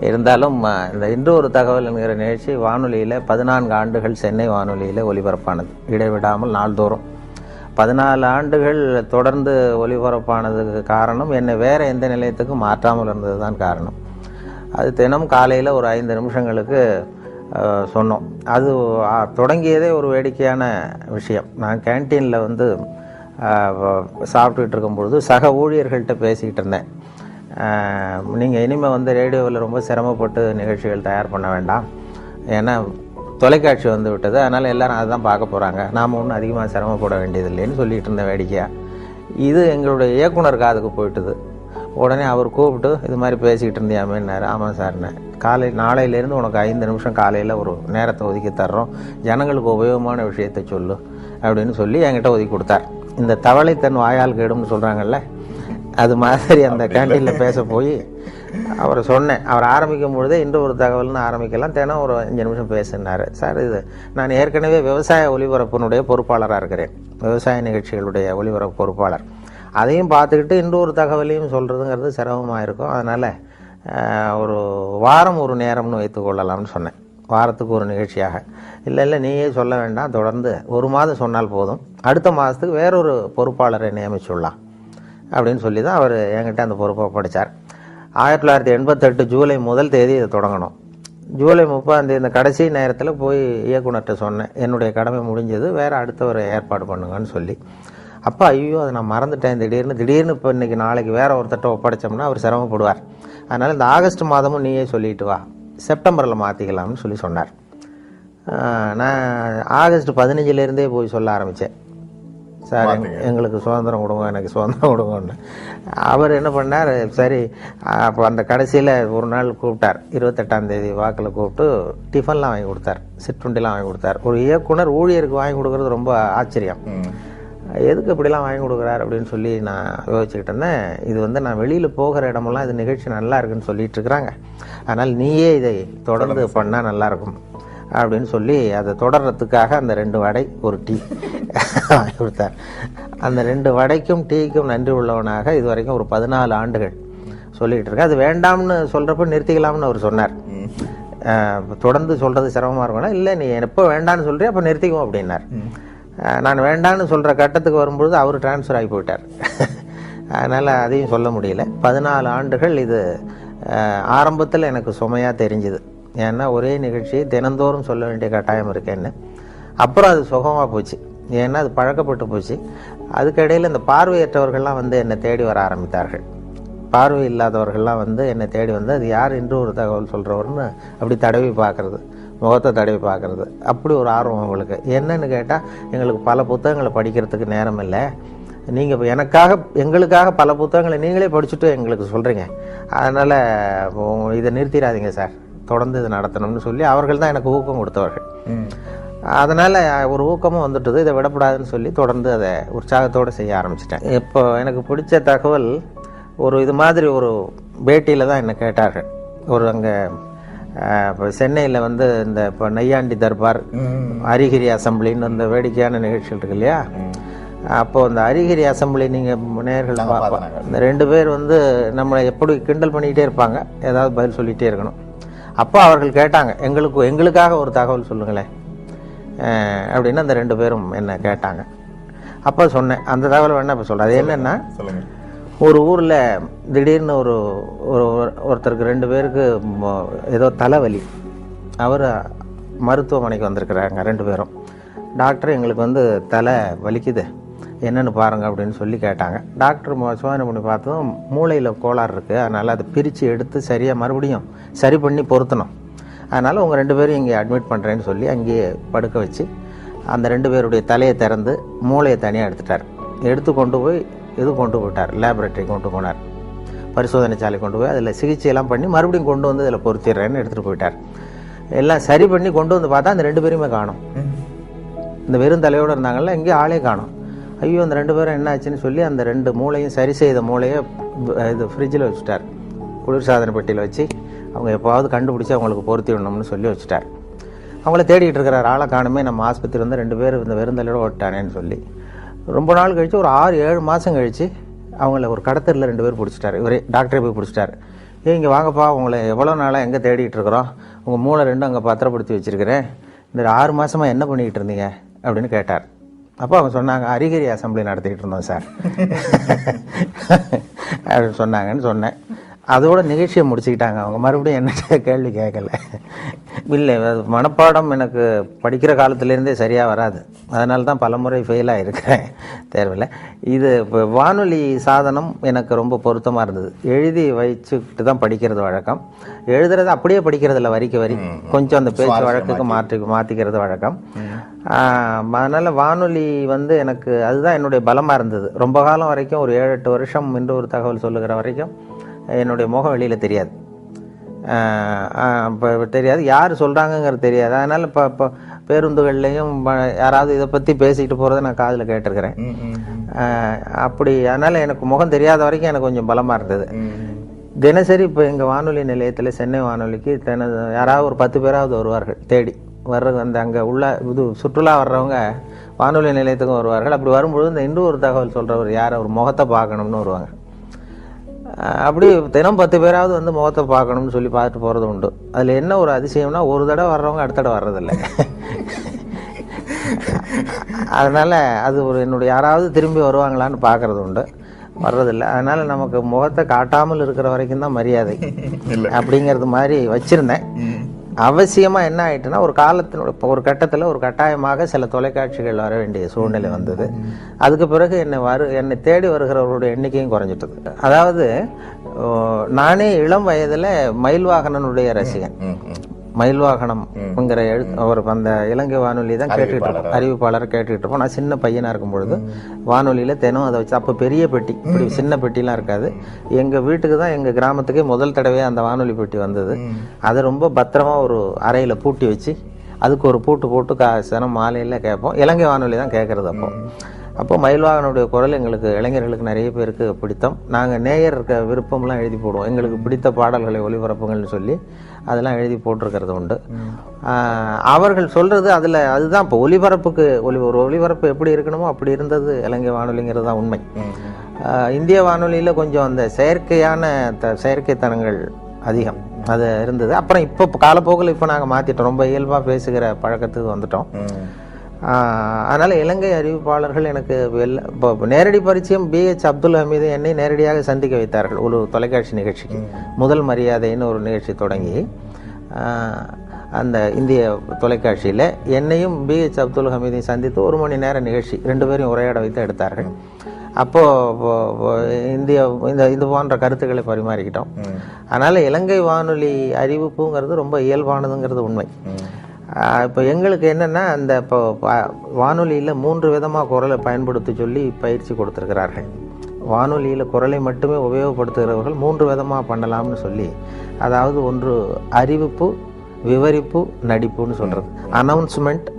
Speaker 1: இருந்தாலும் இந்த இன்று ஒரு தகவல் என்கிற நிகழ்ச்சி வானொலியில் 14 ஆண்டுகள் சென்னை வானொலியில் ஒலிபரப்பானது, இடைவிடாமல் நாள்தோறும் 14 ஆண்டுகள் தொடர்ந்து ஒலிபரப்பானதுக்கு காரணம் என்னை வேறு எந்த நிலையத்துக்கும் மாற்றாமல் இருந்தது தான் காரணம். அது தினம் காலையில் ஒரு 5 நிமிஷங்களுக்கு சொன்னோம். அது தொடங்கியதே ஒரு வேடிக்கையான விஷயம். நான் கேன்டீனில் வந்து சாப்பிட்டுக்கிட்டு இருக்கும்பொழுது சக ஊழியர்கள்ட்ட பேசிக்கிட்டு இருந்தேன். நீங்கள் இனிமேல் வந்து ரேடியோவில் ரொம்ப சிரமப்பட்டு நிகழ்ச்சிகள் தயார் பண்ண வேண்டாம், ஏன்னா தொலைக்காட்சி வந்து விட்டது, அதனால் எல்லோரும் அதை தான் பார்க்க போகிறாங்க, நாம் ஒன்றும் அதிகமாக சிரமப்பட வேண்டியதில்லைன்னு சொல்லிகிட்டு இருந்தேன் வேடிக்கையாக. இது எங்களுடைய இயக்குனர் காதுக்கு போயிட்டுது. உடனே அவர் கூப்பிட்டு இது மாதிரி பேசிக்கிட்டு இருந்தியாமேன்னாரு. ஆமாம் சார்ண்ணே, நாளையிலேருந்து உனக்கு 5 நிமிஷம் காலையில் ஒரு நேரத்தை ஒதுக்கி தர்றோம், ஜனங்களுக்கு உபயோகமான விஷயத்தை சொல்லு அப்படின்னு சொல்லி என்கிட்ட ஒதுக்கி கொடுத்தார். இந்த தவளை தன் வாயால் கேடும்னு சொல்கிறாங்கல்ல, அது மாதிரி அந்த கேன்டீனில் பேச போய் அவரை சொன்னேன். அவர் ஆரம்பிக்கும் பொழுதே இன்று ஒரு தகவல்னு ஆரம்பிக்கலாம், தினம் ஒரு 5 நிமிஷம் பேசினார். சார், இது நான் ஏற்கனவே விவசாய ஒலிபரப்பினுடைய பொறுப்பாளராக இருக்கிறேன், விவசாய நிகழ்ச்சிகளுடைய ஒலிபரப்பு பொறுப்பாளர். அதையும் பார்த்துக்கிட்டு இன்று ஒரு தகவலையும் சொல்கிறதுங்கிறது சிரமமாக இருக்கும், அதனால் ஒரு வாரம் ஒரு நேரம்னு வைத்துக்கொள்ளலாம்னு சொன்னேன், வாரத்துக்கு ஒரு நிகழ்ச்சியாக. இல்லை நீயே சொல்ல வேண்டாம், தொடர்ந்து 1 மாதம் சொன்னால் போதும், அடுத்த மாதத்துக்கு வேறொரு பொறுப்பாளரை நியமிச்சுடலாம் அப்படின்னு சொல்லி தான் அவர் என்கிட்ட அந்த பொறுப்பை படித்தார். 1988 ஜூலை 1 இதை தொடங்கணும். ஜூலை 30 இந்த கடைசி நேரத்தில் போய் இயக்குனர்கிட்ட சொன்னேன், என்னுடைய கடமை முடிஞ்சது, வேறு அடுத்த ஒரு ஏற்பாடு பண்ணுங்கன்னு சொல்லி. அப்போ ஐயோ அதை நான் மறந்துட்டேன், திடீர்னு இப்போ இன்றைக்கி நாளைக்கு வேறு ஒருத்தட்ட ஒப்படைச்சோம்னா அவர் சிரமப்படுவார், அதனால் இந்த ஆகஸ்ட் மாதமும் நீயே சொல்லிட்டு வா, செப்டம்பரில் மாற்றிக்கலாம்னு சொல்லி சொன்னார். நான் ஆகஸ்ட் 15 போய் சொல்ல ஆரம்பித்தேன், சார் எங்களுக்கு சுதந்திரம் கொடுங்க, எனக்கு சுதந்திரம் கொடுங்கன்னு. அவர் என்ன பண்ணார், சரி அப்போ அந்த கடைசியில் ஒரு நாள் கூப்பிட்டார், 28 வாக்கில் கூப்பிட்டு டிஃபன்லாம் வாங்கி கொடுத்தார், சிற்றுண்டிலாம் வாங்கி கொடுத்தார். ஒரு இயக்குனர் ஊழியருக்கு வாங்கி கொடுக்குறது ரொம்ப ஆச்சரியம், எதுக்கு இப்படிலாம் வாங்கி கொடுக்குறாரு அப்படின்னு சொல்லி நான் யோசிச்சுக்கிட்டு இருந்தேன். இது வந்து நான் வெளியில் போகிற இடமெல்லாம் இது நிகழ்ச்சி நல்லா இருக்குன்னு சொல்லிட்டு இருக்கிறாங்க, அதனால் நீயே இதை தொடர்ந்து பண்ணால் நல்லாயிருக்கும் அப்படின்னு சொல்லி அதை தொடர்றதுக்காக அந்த 2 வடை ஒரு டீ வாங்கி கொடுத்தார். அந்த 2 வடைக்கும் டீக்கும் நன்றி உள்ளவனாக இது வரைக்கும் ஒரு 14 ஆண்டுகள் சொல்லிகிட்டு இருக்கேன். அது வேண்டாம்னு சொல்கிறப்ப நிறுத்திக்கலாம்னு அவர் சொன்னார். தொடர்ந்து சொல்கிறது சிரமமாக இருக்கும்னா, இல்லை நீ எப்போ வேண்டான்னு சொல்கிறீ அப்போ நிறுத்திக்குவோம் அப்படின்னார். நான் வேண்டான்னு சொல்கிற கட்டத்துக்கு வரும்பொழுது அவர் டிரான்ஸ்ஃபர் ஆகி போயிட்டார். அதனால் அதையும் சொல்ல முடியல. 14 ஆண்டுகள் இது ஆரம்பத்தில் எனக்கு சுமையாக தெரிஞ்சுது, ஏன்னா ஒரே நிகழ்ச்சியை தினந்தோறும் சொல்ல வேண்டிய கட்டாயம் இருக்கேன்னு. அப்புறம் அது சுகமாக போச்சு, ஏன்னா அது பழக்கப்பட்டு போச்சு. அதுக்கிடையில் இந்த பார்வையற்றவர்கள்லாம் வந்து என்னை தேடி வர ஆரம்பித்தார்கள். பார்வை இல்லாதவர்கள்லாம் வந்து என்னை தேடி வந்து அது யார் இன்று ஒரு தகவல் சொல்கிறவர்னு அப்படி தடவி பார்க்குறது, முகத்தை தடவி பார்க்குறது, அப்படி ஒரு ஆர்வம் அவங்களுக்கு. என்னன்னு கேட்டால், எங்களுக்கு பல புத்தகங்களை படிக்கிறதுக்கு நேரம் இல்லை, நீங்கள் இப்போ எங்களுக்காக பல புத்தகங்களை நீங்களே படிச்சுட்டு எங்களுக்கு சொல்கிறீங்க, அதனால் இதை நிறுத்திடாதீங்க சார், தொடர்ந்து இது நடத்தணும்னு சொல்லி அவர்கள் தான் எனக்கு ஊக்கம் கொடுத்தவர்கள். அதனால் ஒரு ஊக்கமும் வந்துட்டது, இதை விடக்கூடாதுன்னு சொல்லி தொடர்ந்து அதை உற்சாகத்தோடு செய்ய ஆரம்பிச்சிட்டேன். இப்போ எனக்கு பிடிச்ச தகவல், ஒரு இது மாதிரி ஒரு பேட்டியில் தான் என்னை கேட்டார்கள். ஒரு அங்கே இப்போ சென்னையில் வந்து இந்த இப்போ நையாண்டி தர்பார், அரிகிரி அசம்பிளின்னு இந்த வேடிக்கையான நிகழ்ச்சிகள் இருக்கு இல்லையா, அப்போது அந்த அரிகிரி அசம்பிளி நீங்கள் நேர்கள் இந்த 2 பேர் வந்து நம்மளை எப்படி கிண்டல் பண்ணிக்கிட்டே இருப்பாங்க, ஏதாவது பதில் சொல்லிகிட்டே இருக்கணும். அப்போ அவர்கள் கேட்டாங்க, எங்களுக்காக ஒரு தகவல் சொல்லுங்களேன் அப்படின்னு அந்த 2 பேரும் என்ன கேட்டாங்க. அப்போ சொன்னேன், அந்த தகவல் வேணா இப்போ சொல்கிறேன். அது என்னென்னா, ஒரு ஊரில் திடீர்னு ஒருத்தருக்கு 2 பேருக்கு ஏதோ தலைவலி, அவர் மருத்துவமனைக்கு வந்திருக்கிறாங்க 2 பேரும். டாக்டர் எங்களுக்கு வந்து தலை வலிக்குது, என்னென்னு பாருங்கள் அப்படின்னு சொல்லி கேட்டாங்க. டாக்டர் சோதனை பண்ணி பார்த்ததும் மூளையில் கோளாறு இருக்குது, அதனால் அதை பிரித்து எடுத்து சரியாக மறுபடியும் சரி பண்ணி பொருத்தணும், அதனால் உங்கள் 2 பேரும் இங்கே அட்மிட் பண்ணுறேன்னு சொல்லி அங்கேயே படுக்க வச்சு அந்த 2 பேருடைய தலையை திறந்து மூளையை தனியாக எடுத்து கொண்டு போயிட்டார், லேபரேட்டரி கொண்டு போனார், பரிசோதனை சாலை கொண்டு போய் அதில் சிகிச்சையெல்லாம் பண்ணி மறுபடியும் கொண்டு வந்து இதில் பொருத்திடுறேன்னு எடுத்துகிட்டு போயிட்டார். எல்லாம் சரி பண்ணி கொண்டு வந்து பார்த்தா அந்த 2 பேருமே காணும். இந்த வெறும் தலையோடு இருந்தாங்கல்ல, எங்கேயும் ஆளே காணும். ஐயோ அந்த 2 பேரும் என்ன ஆச்சுன்னு சொல்லி அந்த 2 மூளையும் சரி செய்த மூளையை இது ஃப்ரிட்ஜில் வச்சுட்டார், குளிர்சாதன பெட்டியில் வச்சு அவங்க எப்போவாவது கண்டுபிடிச்சி அவங்களுக்கு பொருத்தி விடணும்னு சொல்லி வச்சுட்டார். அவங்கள தேடிட்டு இருக்கிறார், ஆளை காணுமே, நம்ம ஆஸ்பத்திரி வந்து 2 பேர் இந்த வெறும் தலையோடு ஓட்டானேன்னு சொல்லி. ரொம்ப நாள் கழித்து, ஒரு 6-7 மாதம் கழித்து அவங்கள ஒரு கடத்தரில் 2 பேர் பிடிச்சிட்டாரு. இவரே டாக்டரே போய் பிடிச்சிட்டாரு. இங்கே வாங்கப்பா, உங்களை எவ்வளோ நாளாக எங்கே தேடிட்டு இருக்கிறோம், உங்கள் மூளை 2 அங்கே பத்திரப்படுத்தி வச்சுருக்கிறேன், இந்த 6 மாதமாக என்ன பண்ணிக்கிட்டு இருந்தீங்க அப்படின்னு கேட்டார். அப்போ அவங்க சொன்னாங்க, அரிகிரி அசம்பிளி நடத்திக்கிட்டு இருந்தோம் சார் அப்படின்னு சொன்னாங்கன்னு சொன்னேன். அதோட நிகழ்ச்சியை முடிச்சுக்கிட்டாங்க அவங்க, மறுபடியும் என்ன கேள்வி கேட்கல. இல்லை, மனப்பாடம் எனக்கு படிக்கிற காலத்துலேருந்தே சரியாக வராது, அதனால தான் பலமுறை ஃபெயிலாக இருக்கிறேன் தேர்வில். இது இப்போ வானொலி சாதனம் எனக்கு ரொம்ப பொருத்தமாக இருந்தது. எழுதி வச்சுக்கிட்டு தான் படிக்கிறது வழக்கம், எழுதுறது அப்படியே படிக்கிறது இல்லை, வரிக்கு வரி, கொஞ்சம் அந்த பேச்சு வழக்குக்கு மாற்றிக்கிறது வழக்கம். அதனால் வானொலி வந்து எனக்கு அதுதான் என்னுடைய பலமாக இருந்தது. ரொம்ப காலம் வரைக்கும், ஒரு 7-8 வருஷம் என்று ஒரு தகவல் சொல்லுகிற வரைக்கும் என்னுடைய முகம் வெளியில் தெரியாது, இப்போ தெரியாது, யார் சொல்கிறாங்கங்கிறது தெரியாது. அதனால் இப்போ பேருந்துகள்லேயும் யாராவது இதை பற்றி பேசிக்கிட்டு போகிறத நான் காதில் கேட்டிருக்கிறேன். அப்படி அதனால் எனக்கு முகம் தெரியாத வரைக்கும் எனக்கு கொஞ்சம் பலமாக இருந்தது. தினசரி இப்போ எங்கள் வானொலி நிலையத்தில், சென்னை வானொலிக்கு யாராவது ஒரு 10 பேராவது வருவார்கள் தேடி வர்றது. அந்த அங்கே உள்ள இது சுற்றுலா வர்றவங்க வானொலி நிலையத்துக்கும் வருவார்கள். அப்படி வரும்பொழுது இந்த இன்னும் ஒரு தகவல் சொல்கிறவர் யார், அவர் முகத்தை பார்க்கணும்னு வருவாங்க. அப்படி தினம் 10 பேராவது வந்து முகத்தை பார்க்கணும்னு சொல்லி பார்த்துட்டு போகிறது உண்டு. அதில் என்ன ஒரு அதிசயம்னா, ஒரு தடவை வர்றவங்க அடுத்த தடவை வர்றதில்லை. அதனால் அது ஒரு என்னுடைய யாராவது திரும்பி வருவாங்களான்னு பார்க்குறது உண்டு, வர்றதில்லை. அதனால் நமக்கு முகத்தை காட்டாமல் இருக்கிற வரைக்கும் தான் மரியாதை அப்படிங்கிறது மாதிரி வச்சுருந்தேன். அவசியமாக என்ன ஆயிட்டுன்னா ஒரு காலத்தினுடைய ஒரு கட்டத்தில் ஒரு கட்டாயமாக சில தொலைக்காட்சிகள் வர வேண்டிய சூழ்நிலை வந்தது. அதுக்கு பிறகு என்னை தேடி வருகிறவர்களுடைய எண்ணிக்கையும் குறைஞ்சிட்டது. அதாவது நானே இளம் வயதில் மயில்வாகனனுடைய ரசிகன். மயில்வாகனம்ங்கிற அவர் அந்த இலங்கை வானொலி தான் கேட்டுக்கிட்டு இருப்போம், அறிவிப்பாளரை கேட்டுக்கிட்டு இருப்போம். நான் சின்ன பையனாக இருக்கும் பொழுது வானொலியில் தினம் அதை வச்சு, அப்போ பெரிய பெட்டி, இப்படி சின்ன பெட்டிலாம் இருக்காது. எங்கள் வீட்டுக்கு தான், எங்கள் கிராமத்துக்கே முதல் தடவையாக அந்த வானொலி பெட்டி வந்தது. அதை ரொம்ப பத்திரமா ஒரு அறையில் பூட்டி வச்சு அதுக்கு ஒரு பூட்டு போட்டு தினம் மாலையில் கேட்போம். இலங்கை வானொலி தான் கேட்குறது. அப்போ மயில்வாகனுடைய குரல் எங்களுக்கு இளைஞர்களுக்கு நிறைய பேருக்கு பிடித்தம். நாங்கள் நேயர் இருக்க விருப்பம்லாம் எழுதி போடுவோம், எங்களுக்கு பிடித்த பாடல்களை ஒளிபரப்புங்கள்னு சொல்லி அதெல்லாம் எழுதி போட்டிருக்கிறது உண்டு. அவர்கள் சொல்கிறது அதுதான் இப்போ ஒலிபரப்புக்கு ஒரு ஒலிபரப்பு எப்படி இருக்கணுமோ அப்படி இருந்தது இலங்கை வானொலிங்கிறது தான் உண்மை. இந்திய வானொலியில் கொஞ்சம் அந்த செயற்கைத்தனங்கள் அதிகம் அது இருந்தது. அப்புறம் இப்போ காலப்போக்கில் இப்போ நாங்கள் மாற்றிட்டோம், ரொம்ப இயல்பாக பேசுகிற பழக்கத்துக்கு வந்துட்டோம். அதனால் இலங்கை அறிவிப்பாளர்கள் எனக்கு இப்போ நேரடி பரிச்சயம் BH அப்துல் ஹமீது என்னை நேரடியாக சந்திக்க வைத்தார்கள் ஒரு தொலைக்காட்சி நிகழ்ச்சிக்கு. முதல் மரியாதைன்னு ஒரு நிகழ்ச்சி தொடங்கி அந்த இந்திய தொலைக்காட்சியில் என்னையும் BH அப்துல் ஹமீதையும் சந்தித்து 1 மணி நேர நிகழ்ச்சி 2 பேரையும் உரையாட வைத்து எடுத்தார்கள். அப்போது இது போன்ற கருத்துக்களை பரிமாறிக்கிட்டோம். அதனால் இலங்கை வானொலி அறிவிப்புங்கிறது ரொம்ப இயல்பானதுங்கிறது உண்மை. இப்போ எங்களுக்கு என்னென்னா அந்த இப்போ வானொலியில் 3 விதமாக குரலை பயன்படுத்த சொல்லி பயிற்சி கொடுத்துருக்கிறார்கள். வானொலியில் குரலை மட்டுமே உபயோகப்படுத்துகிறவர்கள் 3 விதமாக பண்ணலாம்னு சொல்லி, அதாவது ஒன்று அறிவிப்பு, விவரிப்பு, நடிப்புன்னு சொல்கிறது, அனௌன்ஸ்மெண்ட்,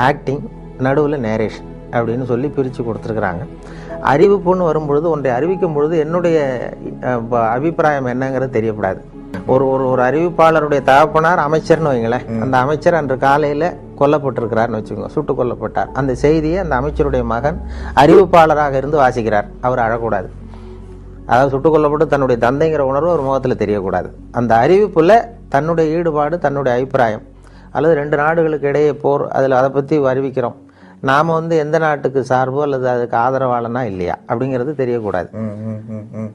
Speaker 1: ஆக்டிங், நடுவில் நேரேஷன் அப்படின்னு சொல்லி பிரித்து கொடுத்துருக்குறாங்க. அறிவிப்புன்னு வரும்பொழுது ஒன்றை அறிவிக்கும் பொழுது என்னுடைய அபிப்பிராயம் என்னங்கிறது தெரியக்கூடாது. ஒரு அறிவிப்பாளருடைய தகப்பனார் அமைச்சர்னு வைங்களேன், அந்த அமைச்சர் அன்று காலையில் கொல்லப்பட்டிருக்கிறார்னு வச்சுக்கோங்க, சுட்டு கொல்லப்பட்டார். அந்த செய்தியை அந்த அமைச்சருடைய மகன் அறிவிப்பாளராக இருந்து வாசிக்கிறார். அவர் அழக்கூடாது, அதாவது சுட்டு கொல்லப்பட்டு தன்னுடைய தந்தைங்கிற உணர்வு ஒரு முகத்தில் தெரியக்கூடாது. அந்த அறிவிப்பில் தன்னுடைய ஈடுபாடு, தன்னுடைய அபிப்பிராயம், அல்லது 2 நாடுகளுக்கு இடையே போர், அதை பற்றி அறிவிக்கிறோம், நாம் எந்த நாட்டுக்கு சார்போ அல்லது அதுக்கு ஆதரவாளனா இல்லையா அப்படிங்கிறது தெரியக்கூடாது.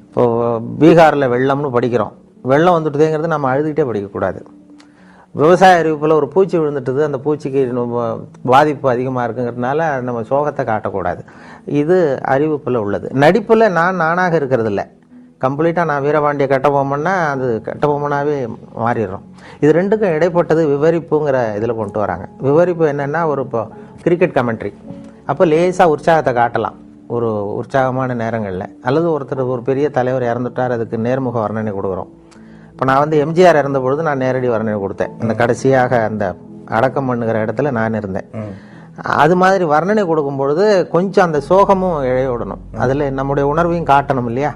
Speaker 1: இப்போது பீகாரில் வெள்ளம்னு படிக்கிறோம், வெள்ளம் வந்துட்டுதேங்கிறது நம்ம அழுதுகிட்டே படிக்கக்கூடாது. விவசாய அறிவிப்பில் ஒரு பூச்சி விழுந்துட்டுது, அந்த பூச்சிக்கு பாதிப்பு அதிகமாக இருக்குங்கிறதுனால நம்ம சோகத்தை காட்டக்கூடாது. இது அறிவிப்பில் உள்ளது. நடிப்பில் நானாக இருக்கிறது இல்லை, கம்ப்ளீட்டாக நான் வீரபாண்டிய கட்டபொம்மன்னா அது கட்டபொம்மனாகவே மாறிடுறோம். இது 2க்கும் இடைப்பட்டது விவரிப்புங்கிற இதில் கொண்டு வராங்க. விவரிப்பு என்னென்னா இப்போ கிரிக்கெட் கமெண்ட்ரி, அப்போ லேசாக உற்சாகத்தை காட்டலாம் ஒரு உற்சாகமான நேரங்களில், அல்லது ஒரு பெரிய தலைவர் இறந்துட்டார், அதுக்கு நேர்முக வர்ணனை கொடுக்குறோம். இப்போ நான் எம்ஜிஆர் இறந்த பொழுது நான் நேரடி வர்ணனை கொடுத்தேன். அந்த கடைசியாக அந்த அடக்கம் பண்ணுகிற இடத்துல நான் இருந்தேன். அது மாதிரி வர்ணனை கொடுக்கும் பொழுது கொஞ்சம் அந்த சோகமும் இழையோடணும், அதில் நம்முடைய உணர்வையும் காட்டணும் இல்லையா.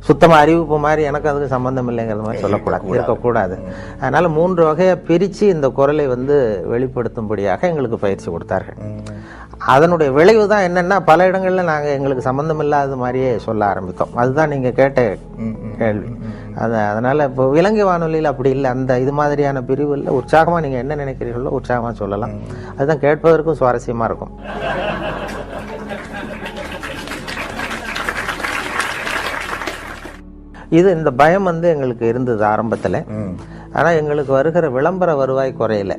Speaker 1: சுத்தமாக அறிவிப்பு மாதிரி எனக்கு அதுக்கு சம்பந்தம் இல்லைங்கிறது மாதிரி சொல்லக்கூடாது, இருக்கக்கூடாது. அதனால் 3 வகையை பிரித்து இந்த குரலை வெளிப்படுத்தும்படியாக எங்களுக்கு பயிற்சி கொடுத்தார்கள். அதனுடைய விளைவு தான் என்னென்னா, பல இடங்களில் நாங்கள் எங்களுக்கு சம்பந்தம் இல்லாத மாதிரியே சொல்ல ஆரம்பித்தோம். அதுதான் நீங்கள் கேட்ட கேள்வி. அதனால் இப்போ இலங்கை வானொலியில் அப்படி இல்லை, அந்த இது மாதிரியான பிரிவில் உற்சாகமாக நீங்கள் என்ன நினைக்கிறீர்களோ உற்சாகமாக சொல்லலாம். அதுதான் கேட்பதற்கும் சுவாரஸ்யமாக இருக்கும். இந்த பயம் எங்களுக்கு இருந்தது ஆரம்பத்தில். ஆனால் எங்களுக்கு வருகிற விளம்பர வருவாய் குறையல.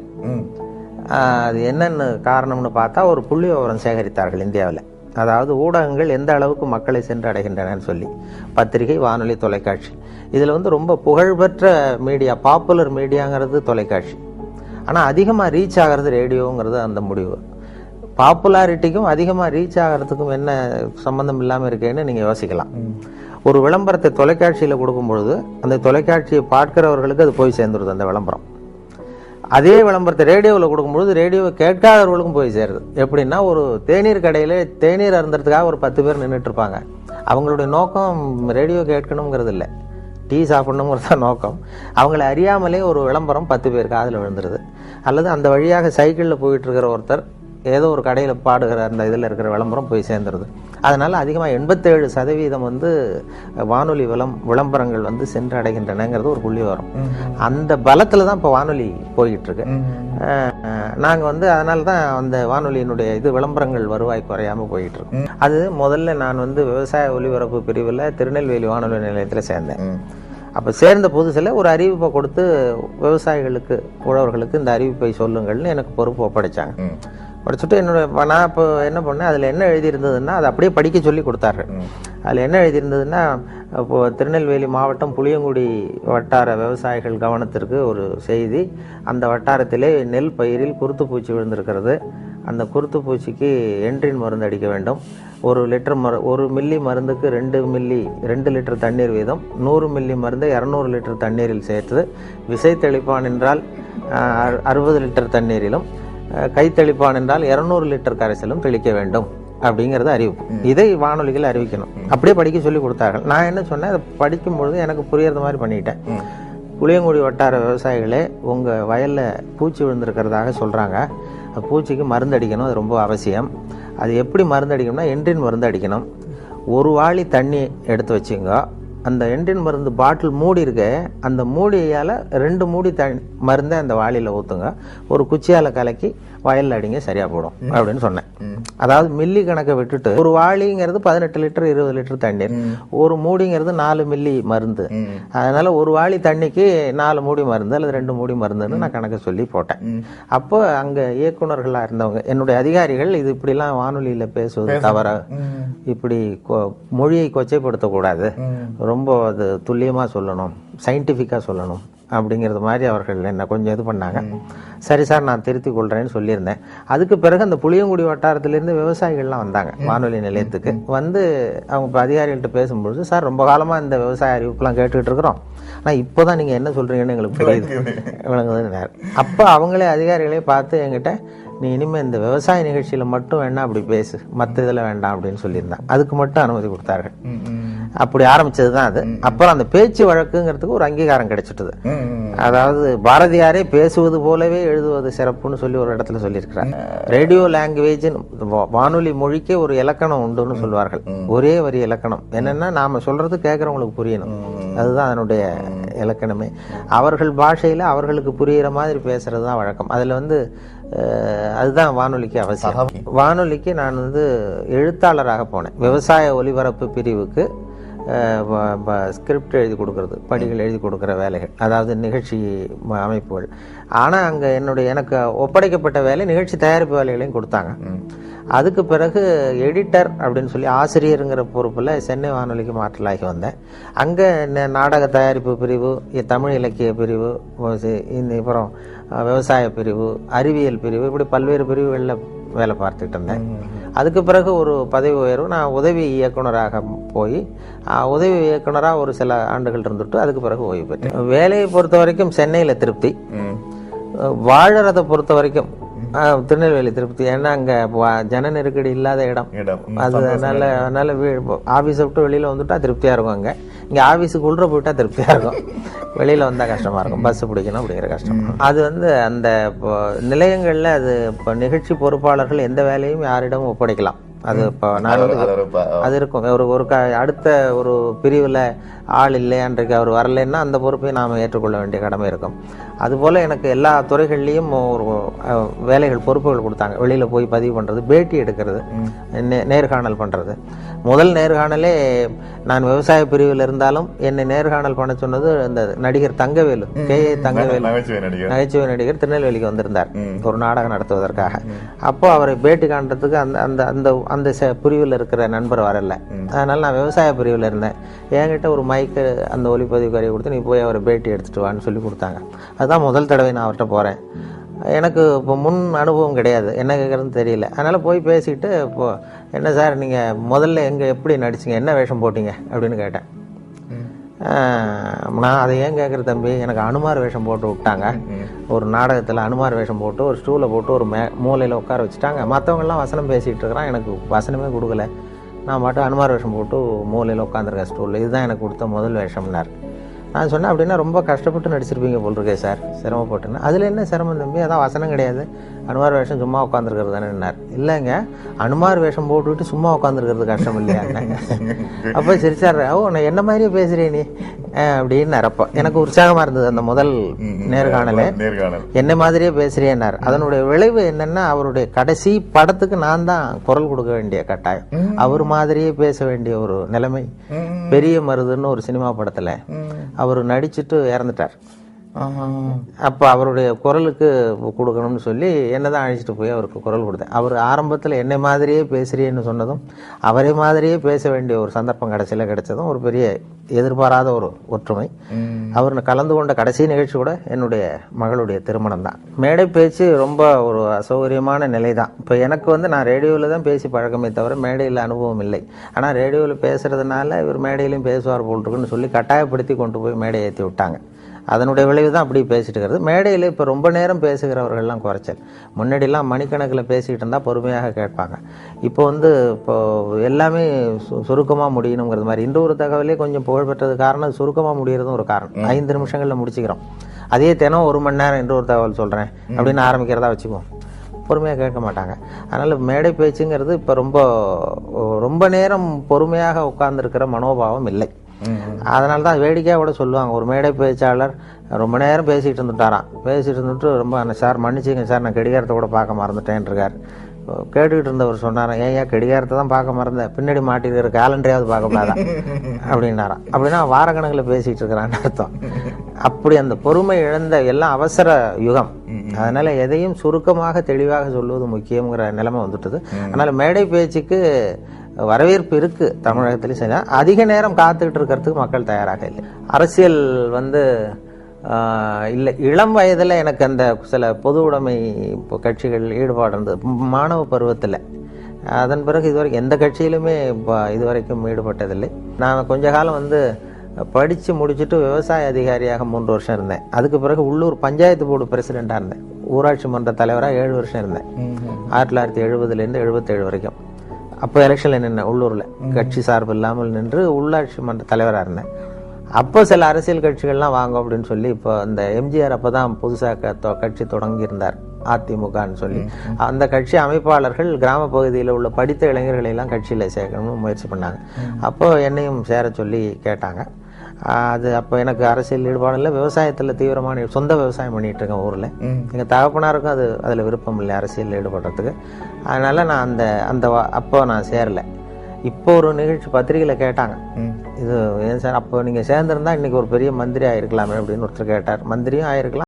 Speaker 1: அது என்னென்னு காரணம்னு பார்த்தா, ஒரு புள்ளி விவரம் சேகரித்தார்கள் இந்தியாவில். அதாவது ஊடகங்கள் எந்த அளவுக்கு மக்களை சென்று அடைகின்றனன்னு சொல்லி, பத்திரிகை, வானொலி, தொலைக்காட்சி. இதில் ரொம்ப புகழ்பெற்ற மீடியா, பாப்புலர் மீடியாங்கிறது தொலைக்காட்சி. ஆனால் அதிகமாக ரீச் ஆகிறது ரேடியோங்கிறது அந்த முடிவு. பாப்புலாரிட்டிக்கும் அதிகமாக ரீச் ஆகிறதுக்கும் என்ன சம்மந்தம் இல்லாமல் இருக்கேன்னு நீங்கள் யோசிக்கலாம். ஒரு விளம்பரத்தை தொலைக்காட்சியில் கொடுக்கும் பொழுது அந்த தொலைக்காட்சியை பார்க்கிறவர்களுக்கு அது போய் சேர்ந்துருது அந்த விளம்பரம். அதே விளம்பரத்தை ரேடியோவில் கொடுக்கும்பொழுது ரேடியோவை கேட்காதவர்களுக்கும் போய் சேருது. எப்படின்னா, ஒரு தேநீர் கடையில் தேநீர் அருந்துறதுக்காக ஒரு 10 பேர் நின்றுட்டு இருப்பாங்க. அவங்களுடைய நோக்கம் ரேடியோ கேட்கணுங்கிறது இல்லை, டீ சாப்பிடணுங்கிறது தான் நோக்கம். அவங்கள அறியாமலே ஒரு விளம்பரம் 10 பேர் காதில் விழுந்துருது. அல்லது அந்த வழியாக சைக்கிளில் போயிட்டு இருக்கிற ஒருத்தர் ஏதோ ஒரு கடையில் பாடுகிற அந்த இதில் இருக்கிற விளம்பரம் போய் சேர்ந்துருது. அதனால் அதிகமாக 87% வானொலி விளம்பரங்கள் சென்று அடைகின்றனங்கிறது ஒரு புள்ளி வரும். அந்த பலத்தில் தான் இப்போ வானொலி போய்கிட்டுருக்கு. நாங்கள் அதனால தான் அந்த வானொலியினுடைய விளம்பரங்கள் வருவாய் குறையாமல் போய்கிட்டுருக்கு. அது முதல்ல நான் விவசாய ஒலிபரப்பு பிரிவில் திருநெல்வேலி வானொலி நிலையத்தில் சேர்ந்தேன். அப்போ சேர்ந்த புதுசில் ஒரு அறிவிப்பை கொடுத்து விவசாயிகளுக்கு உழவர்களுக்கு இந்த அறிவிப்பை சொல்லுங்கள்னு எனக்கு பொறுப்பு ஒப்படைச்சாங்க. படிச்சுட்டு நான் இப்போ என்ன பண்ணேன், அதில் என்ன எழுதியிருந்ததுன்னா அதை அப்படியே படிக்க சொல்லி கொடுத்தாரு. அதில் என்ன எழுதியிருந்ததுன்னா, இப்போது திருநெல்வேலி மாவட்டம் புளியங்குடி வட்டார விவசாயிகள் கவனத்திற்கு ஒரு செய்தி. அந்த வட்டாரத்திலே நெல் பயிரில் குருத்துப்பூச்சி விழுந்திருக்கிறது. அந்த குருத்துப்பூச்சிக்கு என்ட்ரின் மருந்து அடிக்க வேண்டும். 1 மில்லி மருந்துக்கு 2 லிட்டர் தண்ணீர் வீதம், 100 மில்லி மருந்தை 200 லிட்டர் தண்ணீரில் சேர்த்து விசை தெளிப்பான் என்றால் 60 லிட்டர் தண்ணீரிலும், கைத்தெளிப்பான் என்றால் 200 லிட்டர் கரைசலும் தெளிக்க வேண்டும் அப்படிங்கிறது அறிவிப்பு. இதை வானொலிகள் அறிவிக்கணும். அப்படியே படிக்க சொல்லி கொடுத்தார்கள். நான் என்ன சொன்னேன், அதை படிக்கும்பொழுது எனக்கு புரியறது மாதிரி பண்ணிட்டேன். புளியங்குடி வட்டார விவசாயிகளே, உங்கள் வயலில் பூச்சி விழுந்திருக்கிறதாக சொல்கிறாங்க. பூச்சிக்கு மருந்து அடிக்கணும், அது ரொம்ப அவசியம். அது எப்படி மருந்து அடிக்கணும்னா என்ட்ரின் மருந்து அடிக்கணும். 1 வாளி தண்ணி எடுத்து வச்சுங்க. அந்த என்ட்ரின் மருந்து பாட்டில் மூடி இருக்க, அந்த மூடியால் 2 மூடி மருந்தை அந்த வாளியில் ஊற்றுங்க. ஒரு குச்சியால் கலக்கி வயலில் அடிங்க, சரியாக போடும் அப்படின்னு சொன்னேன். அதாவது மில்லி கணக்கை விட்டுட்டு, ஒரு வாளிங்கிறது 18 லிட்டர் 20 லிட்டர் தண்ணீர், ஒரு மூடிங்கிறது 4 மில்லி மருந்து. அதனால 1 வாளி தண்ணிக்கு 4 மூடி மருந்து அல்லது 2 மூடி மருந்துன்னு நான் கணக்கு சொல்லி போட்டேன். அப்போ அங்கே இயக்குநர்களாக இருந்தவங்க, என்னுடைய அதிகாரிகள், இது இப்படிலாம் வானொலியில் பேசுவது தவிர, இப்படி மொழியை கொச்சைப்படுத்தக்கூடாது, ரொம்ப அது துல்லியமாக சொல்லணும், சயின்டிஃபிக்காக சொல்லணும் அப்படிங்கிறது மாதிரி அவர்கள் என்ன கொஞ்சம் இது பண்ணாங்க. சரி சார், நான் திருத்தி கொள்கிறேன்னு சொல்லியிருந்தேன். அதுக்கு பிறகு அந்த புளியங்குடி வட்டாரத்திலேருந்து விவசாயிகள்லாம் வந்தாங்க வானொலி நிலையத்துக்கு. வந்து அவங்க இப்போ அதிகாரிகள்கிட்ட பேசும்பொழுது, சார் ரொம்ப காலமாக இந்த விவசாய அறிவிப்புலாம் கேட்டுக்கிட்டு இருக்கிறோம், ஆனால் இப்போ தான் நீங்கள் என்ன சொல்கிறீங்கன்னு எங்களுக்கு புரியுது விளங்குதுன்னு. அப்போ அவங்களே அதிகாரிகளே பார்த்து என்கிட்ட, நீ இனிமேல் இந்த விவசாய நிகழ்ச்சியில் மட்டும் வேணா அப்படி பேசு, மற்ற இதில் வேண்டாம் அப்படின்னு சொல்லியிருந்தாங்க. அதுக்கு மட்டும் அனுமதி கொடுத்தார்கள். அப்படி ஆரம்பிச்சது தான் அது. அப்புறம் அந்த பேச்சு வழக்குங்கிறதுக்கு ஒரு அங்கீகாரம் கிடைச்சிட்டது. அதாவது பாரதியாரே பேசுவது போலவே எழுதுவது சிறப்புன்னு சொல்லி ஒரு இடத்துல சொல்லியிருக்கிறார். ரேடியோ லாங்குவேஜ், வானொலி மொழிக்கே ஒரு இலக்கணம் உண்டுன்னு சொல்வார்கள். ஒரே வரி இலக்கணம். என்னன்னா, நாம சொல்றது கேட்கறவங்களுக்கு புரியணும், அதுதான் அதனுடைய இலக்கணமே. அவர்கள் பாஷையில அவர்களுக்கு புரிகிற மாதிரி பேசுறது தான் வழக்கம். அதுல அதுதான் வானொலிக்கு அவசியம். வானொலிக்கு நான் எழுத்தாளராக போனேன். விவசாய ஒலிபரப்பு பிரிவுக்கு ஸ்கிரிப்ட் எழுதி கொடுக்கறது, படிகள் எழுதி கொடுக்குற வேலைகள், அதாவது நிகழ்ச்சி அமைப்புகள். ஆனால் அங்கே எனக்கு ஒப்படைக்கப்பட்ட வேலை நிகழ்ச்சி தயாரிப்பு வேலைகளையும் கொடுத்தாங்க. அதுக்கு பிறகு எடிட்டர் அப்படின்னு சொல்லி ஆசிரியருங்கிற பொறுப்பில் சென்னை வானொலிக்கு மாற்றலாகி வந்தேன். அங்கே நாடக தயாரிப்பு பிரிவு, தமிழ் இலக்கிய பிரிவு, அப்புறம் விவசாய பிரிவு, அறிவியல் பிரிவு, இப்படி பல்வேறு பிரிவுகளில் வேலை பார்த்துக்கிட்டு இருந்தேன். அதுக்கு பிறகு ஒரு பதவி உயர்வு, நான் உதவி இயக்குனராக போய் உதவி இயக்குனராக ஒரு சில ஆண்டுகள் இருந்துட்டு அதுக்கு பிறகு ஓய்வு பெற்றேன். வேலையை பொறுத்த வரைக்கும் சென்னையில் திருப்தி, வாழறதை பொறுத்த வரைக்கும் திருநெல்வேலி திருப்தி. ஏன்னா அங்கே ஜன நெருக்கடி இல்லாத இடம். அதனால ஆஃபீஸை விட்டு வெளியில் வந்துட்டா திருப்தியாக இருக்கும். இங்கே ஆஃபீஸுக்கு உள்ள போயிட்டா திருப்தியாக இருக்கும், வெளியில் வந்தால் கஷ்டமாக இருக்கும், பஸ் பிடிக்கணும் அப்படிங்கிற கஷ்டம். அது அந்த நிலையங்களில் இப்போ நிகழ்ச்சி பொறுப்பாளர்கள் எந்த வேலையும் யாரிடமும் ஒப்படைக்கலாம். அது இப்போ நான் அது இருக்கும். அடுத்த ஒரு பிரிவில் ஆள் இல்லை, அன்றைக்கு அவர் வரலைன்னா அந்த பொறுப்பை நாம் ஏற்றுக்கொள்ள வேண்டிய கடமை இருக்கும். அதுபோல் எனக்கு எல்லா துறைகள்லேயும் ஒரு வேலைகள், பொறுப்புகள் கொடுத்தாங்க. வெளியில் போய் பதிவு பண்ணுறது, பேட்டி எடுக்கிறது, நேர்காணல் பண்ணுறது. முதல் நேர்காணலே நான் விவசாய பிரிவில் இருந்தாலும் என்னை நேர்காணல் பண்ண சொன்னது இந்த நடிகர் தங்கவேலு, K.A. தங்கவேலு, நகைச்சுவை நடிகர், திருநெல்வேலிக்கு வந்திருந்தார் ஒரு நாடகம் நடத்துவதற்காக. அப்போ அவரை பேட்டி காண்றதுக்கு அந்த பிரிவில் இருக்கிற நண்பர் வரல. அதனால நான் விவசாய பிரிவில் இருந்தேன். என்கிட்ட ஒரு மைக்கு, அந்த ஒலிப்பதிவு கரையை கொடுத்து, நீ போய் அவரை பேட்டி எடுத்துட்டு வான்னு சொல்லி கொடுத்தாங்க. அதுதான் முதல் தடவை நான் அவர்கிட்ட போகிறேன். எனக்கு இப்போ முன் அனுபவம் கிடையாது, என்ன கேட்குறதுன்னு தெரியல. அதனால் போய் பேசிக்கிட்டு, இப்போ என்ன சார் நீங்கள் முதல்ல எப்படி நடிச்சிங்க, என்ன வேஷம் போட்டீங்க அப்படின்னு கேட்டேன். நான் அதை ஏன் கேட்குற தம்பி, எனக்கு அனுமார் வேஷம் போட்டு விட்டாங்க. ஒரு நாடகத்தில் அனுமார் வேஷம் போட்டு ஒரு ஸ்டூலை போட்டு ஒரு மூலையில் உட்கார வச்சுட்டாங்க. மற்றவங்கெல்லாம் வசனம் பேசிகிட்டு இருக்கிறான், எனக்கு வசனமே கொடுக்கல. நான் மட்டும் அனுமார் வேஷம் போட்டு மூலையில் உட்காந்துருக்கேன் ஸ்டூலில். இதுதான் எனக்கு கொடுத்த முதல் வேஷம்னார். நான் சொன்னேன், அப்படின்னா ரொம்ப கஷ்டப்பட்டு நடிச்சிருப்பீங்க போல் இருக்கே சார், சிரமப்பட்டுன்னு. அதில் என்ன சிரமம் தம்பி, அதான் வசனம் கிடையாது, அனுமார் வேஷம் சும்மா உட்காந்துருக்கிறது தானேன்னார். இல்லைங்க, அனுமார் வேஷம் போட்டுவிட்டு சும்மா உட்காந்துருக்கிறது கஷ்டம் இல்லையாங்க. அப்போ சரி சார், நான் என்ன மாதிரியே பேசுகிறேன் நீ அப்படின்னார். அப்போ எனக்கு உற்சாகமாக இருந்தது அந்த முதல் நேர்காணலே. என்ன மாதிரியே பேசுகிறேன்னார். அதனுடைய விளைவு என்னென்னா, அவருடைய கடைசி படத்துக்கு நான் தான் குரல் கொடுக்க வேண்டிய கட்டாயம், அவர் மாதிரியே பேச வேண்டிய ஒரு நிலைமை. பெரிய மருதுன்னு ஒரு சினிமா படத்தில் அவர் நடிச்சுட்டு இறந்துட்டார். அப்போ அவருடைய குரலுக்கு கொடுக்கணும்னு சொல்லி என்ன தான் அழைச்சிட்டு போய் அவருக்கு குரல் கொடுத்தேன். அவர் ஆரம்பத்தில் என்னை மாதிரியே பேசுகிறேன்னு சொன்னதும் அவரே மாதிரியே பேச வேண்டிய ஒரு சந்தர்ப்பம் கடைசியில் கிடைச்சதும் ஒரு பெரிய எதிர்பாராத ஒரு ஒற்றுமை. அவர் கலந்து கொண்ட கடைசி நிகழ்ச்சி கூட என்னுடைய மகளுடைய திருமணம் தான். மேடை பேச்சு ரொம்ப ஒரு அசௌகரியமான நிலை தான். இப்போ எனக்கு நான் ரேடியோவில் தான் பேசி பழக்கமே தவிர மேடையில் அனுபவம் இல்லை. ஆனால் ரேடியோவில் பேசுகிறதுனால இவர் மேடையிலையும் பேசுவார் போல் இருக்குன்னு சொல்லி கட்டாயப்படுத்தி கொண்டு போய் மேடையை ஏற்றி விட்டாங்க. அதனுடைய விளைவு தான் அப்படி பேசிட்டு இருக்கிறது. மேடையில் இப்போ ரொம்ப நேரம் பேசுகிறவர்கள்லாம் குறைச்சல். முன்னாடிலாம் மணிக்கணக்கில் பேசிக்கிட்டு இருந்தால் பொறுமையாக கேட்பாங்க. இப்போ இப்போ எல்லாமே சுருக்கமாக முடியணுங்கிறது மாதிரி. இந்த ஒரு தகவலே கொஞ்சம் புகழ்பெற்றது காரணம் சுருக்கமாக முடிகிறதும் ஒரு காரணம். 5 நிமிஷங்களில் முடிச்சுக்கிறோம். அதே தினம் 1 மணி நேரம் இன்னொரு தகவல் சொல்கிறேன் அப்படின்னு ஆரம்பிக்கிறதா வச்சுக்குவோம். பொறுமையாக கேட்க மாட்டாங்க. அதனால் மேடை பேச்சுங்கிறது இப்போ ரொம்ப நேரம் பொறுமையாக உட்கார்ந்துருக்கிற மனோபாவம் இல்லை. அதனால தான் வேடிக்கையாக கூட சொல்லுவாங்க, ஒரு மேடை பேச்சாளர் ரொம்ப நேரம் பேசிகிட்டு இருந்துட்டு ரொம்ப சார் மன்னிச்சிங்க சார், நான் கடிகாரத்தை கூட பார்க்க மறந்துட்டேன் இருக்கார். கேட்டுக்கிட்டு இருந்தவர் சொன்னாராம், ஏன் கடிகாரத்தை தான் பார்க்க மறந்தேன், பின்னாடி மாட்டிருக்கிற கேலண்டரையாவது பார்க்கக்கூடாதான் அப்படின்னாராம். அப்படின்னா வாரக்கணக்கில் பேசிகிட்டு இருக்கிறான்னு அர்த்தம். அப்படி அந்த பொறுமை இழந்த எல்லாம் அவசர யுகம். அதனால் எதையும் சுருக்கமாக தெளிவாக சொல்லுவது முக்கியங்கிற நிலைமை வந்துட்டுது. அதனால் மேடை பேச்சுக்கு வரவேற்பு இருக்கு தமிழகத்திலையும். சரி, அதிக நேரம் காத்துக்கிட்டு இருக்கிறதுக்கு மக்கள் தயாராக இல்லை. அரசியல் இல்லை. இளம் வயதில் எனக்கு அந்த சில பொது உடைமை கட்சிகள் ஈடுபாடு இருந்தது மாணவ பருவத்தில். அதன் பிறகு இதுவரைக்கும் எந்த கட்சியிலுமே இதுவரைக்கும் ஈடுபட்டதில்லை. நான் கொஞ்ச காலம் படித்து முடிச்சுட்டு விவசாய அதிகாரியாக 3 வருஷம் இருந்தேன். அதுக்கு பிறகு உள்ளூர் பஞ்சாயத்து போர்டு பிரசிடெண்ட்டாக இருந்தேன். ஊராட்சி மன்ற தலைவராக 7 வருஷம் இருந்தேன். 1970 77 வரைக்கும். அப்போ எலெக்ஷனில் நின்றேன் உள்ளூரில், கட்சி சார்பு இல்லாமல் நின்று உள்ளாட்சி மன்ற தலைவராக இருந்தேன். அப்போ சில அரசியல் கட்சிகள்லாம் வாங்க அப்படின்னு சொல்லி, இப்போ இந்த எம்ஜிஆர் அப்போ தான் புதுசாக கட்சி தொடங்கியிருந்தார், அதிமுகன்னு சொல்லி. அந்த கட்சி அமைப்பாளர்கள் கிராம பகுதியில் உள்ள படித்த இளைஞர்களெல்லாம் கட்சியில் சேர்க்கணும்னு முயற்சி பண்ணாங்க. அப்போ என்னையும் சேர சொல்லி கேட்டாங்க. அது அப்போ எனக்கு அரசியல் ஈடுபாடு இல்லை. விவசாயத்தில் தீவிரமான சொந்த விவசாயம் பண்ணிகிட்டு இருக்கேன் ஊரில். எங்கள் தகப்பனாருக்கும் அதில் விருப்பம் இல்லை அரசியல் ஈடுபடுறதுக்கு. அதனால் நான் அப்போ நான் சேரலை. இப்போ ஒரு நிகழ்ச்சி பத்திரிகையில் கேட்டாங்க, இது ஏன் சார் அப்போ நீங்கள் சேர்ந்துருந்தா இன்றைக்கி ஒரு பெரிய மந்திரி ஆகிருக்கலாமே அப்படின்னு ஒருத்தர் கேட்டார். மந்திரியும் ஆகிருக்கலாம்,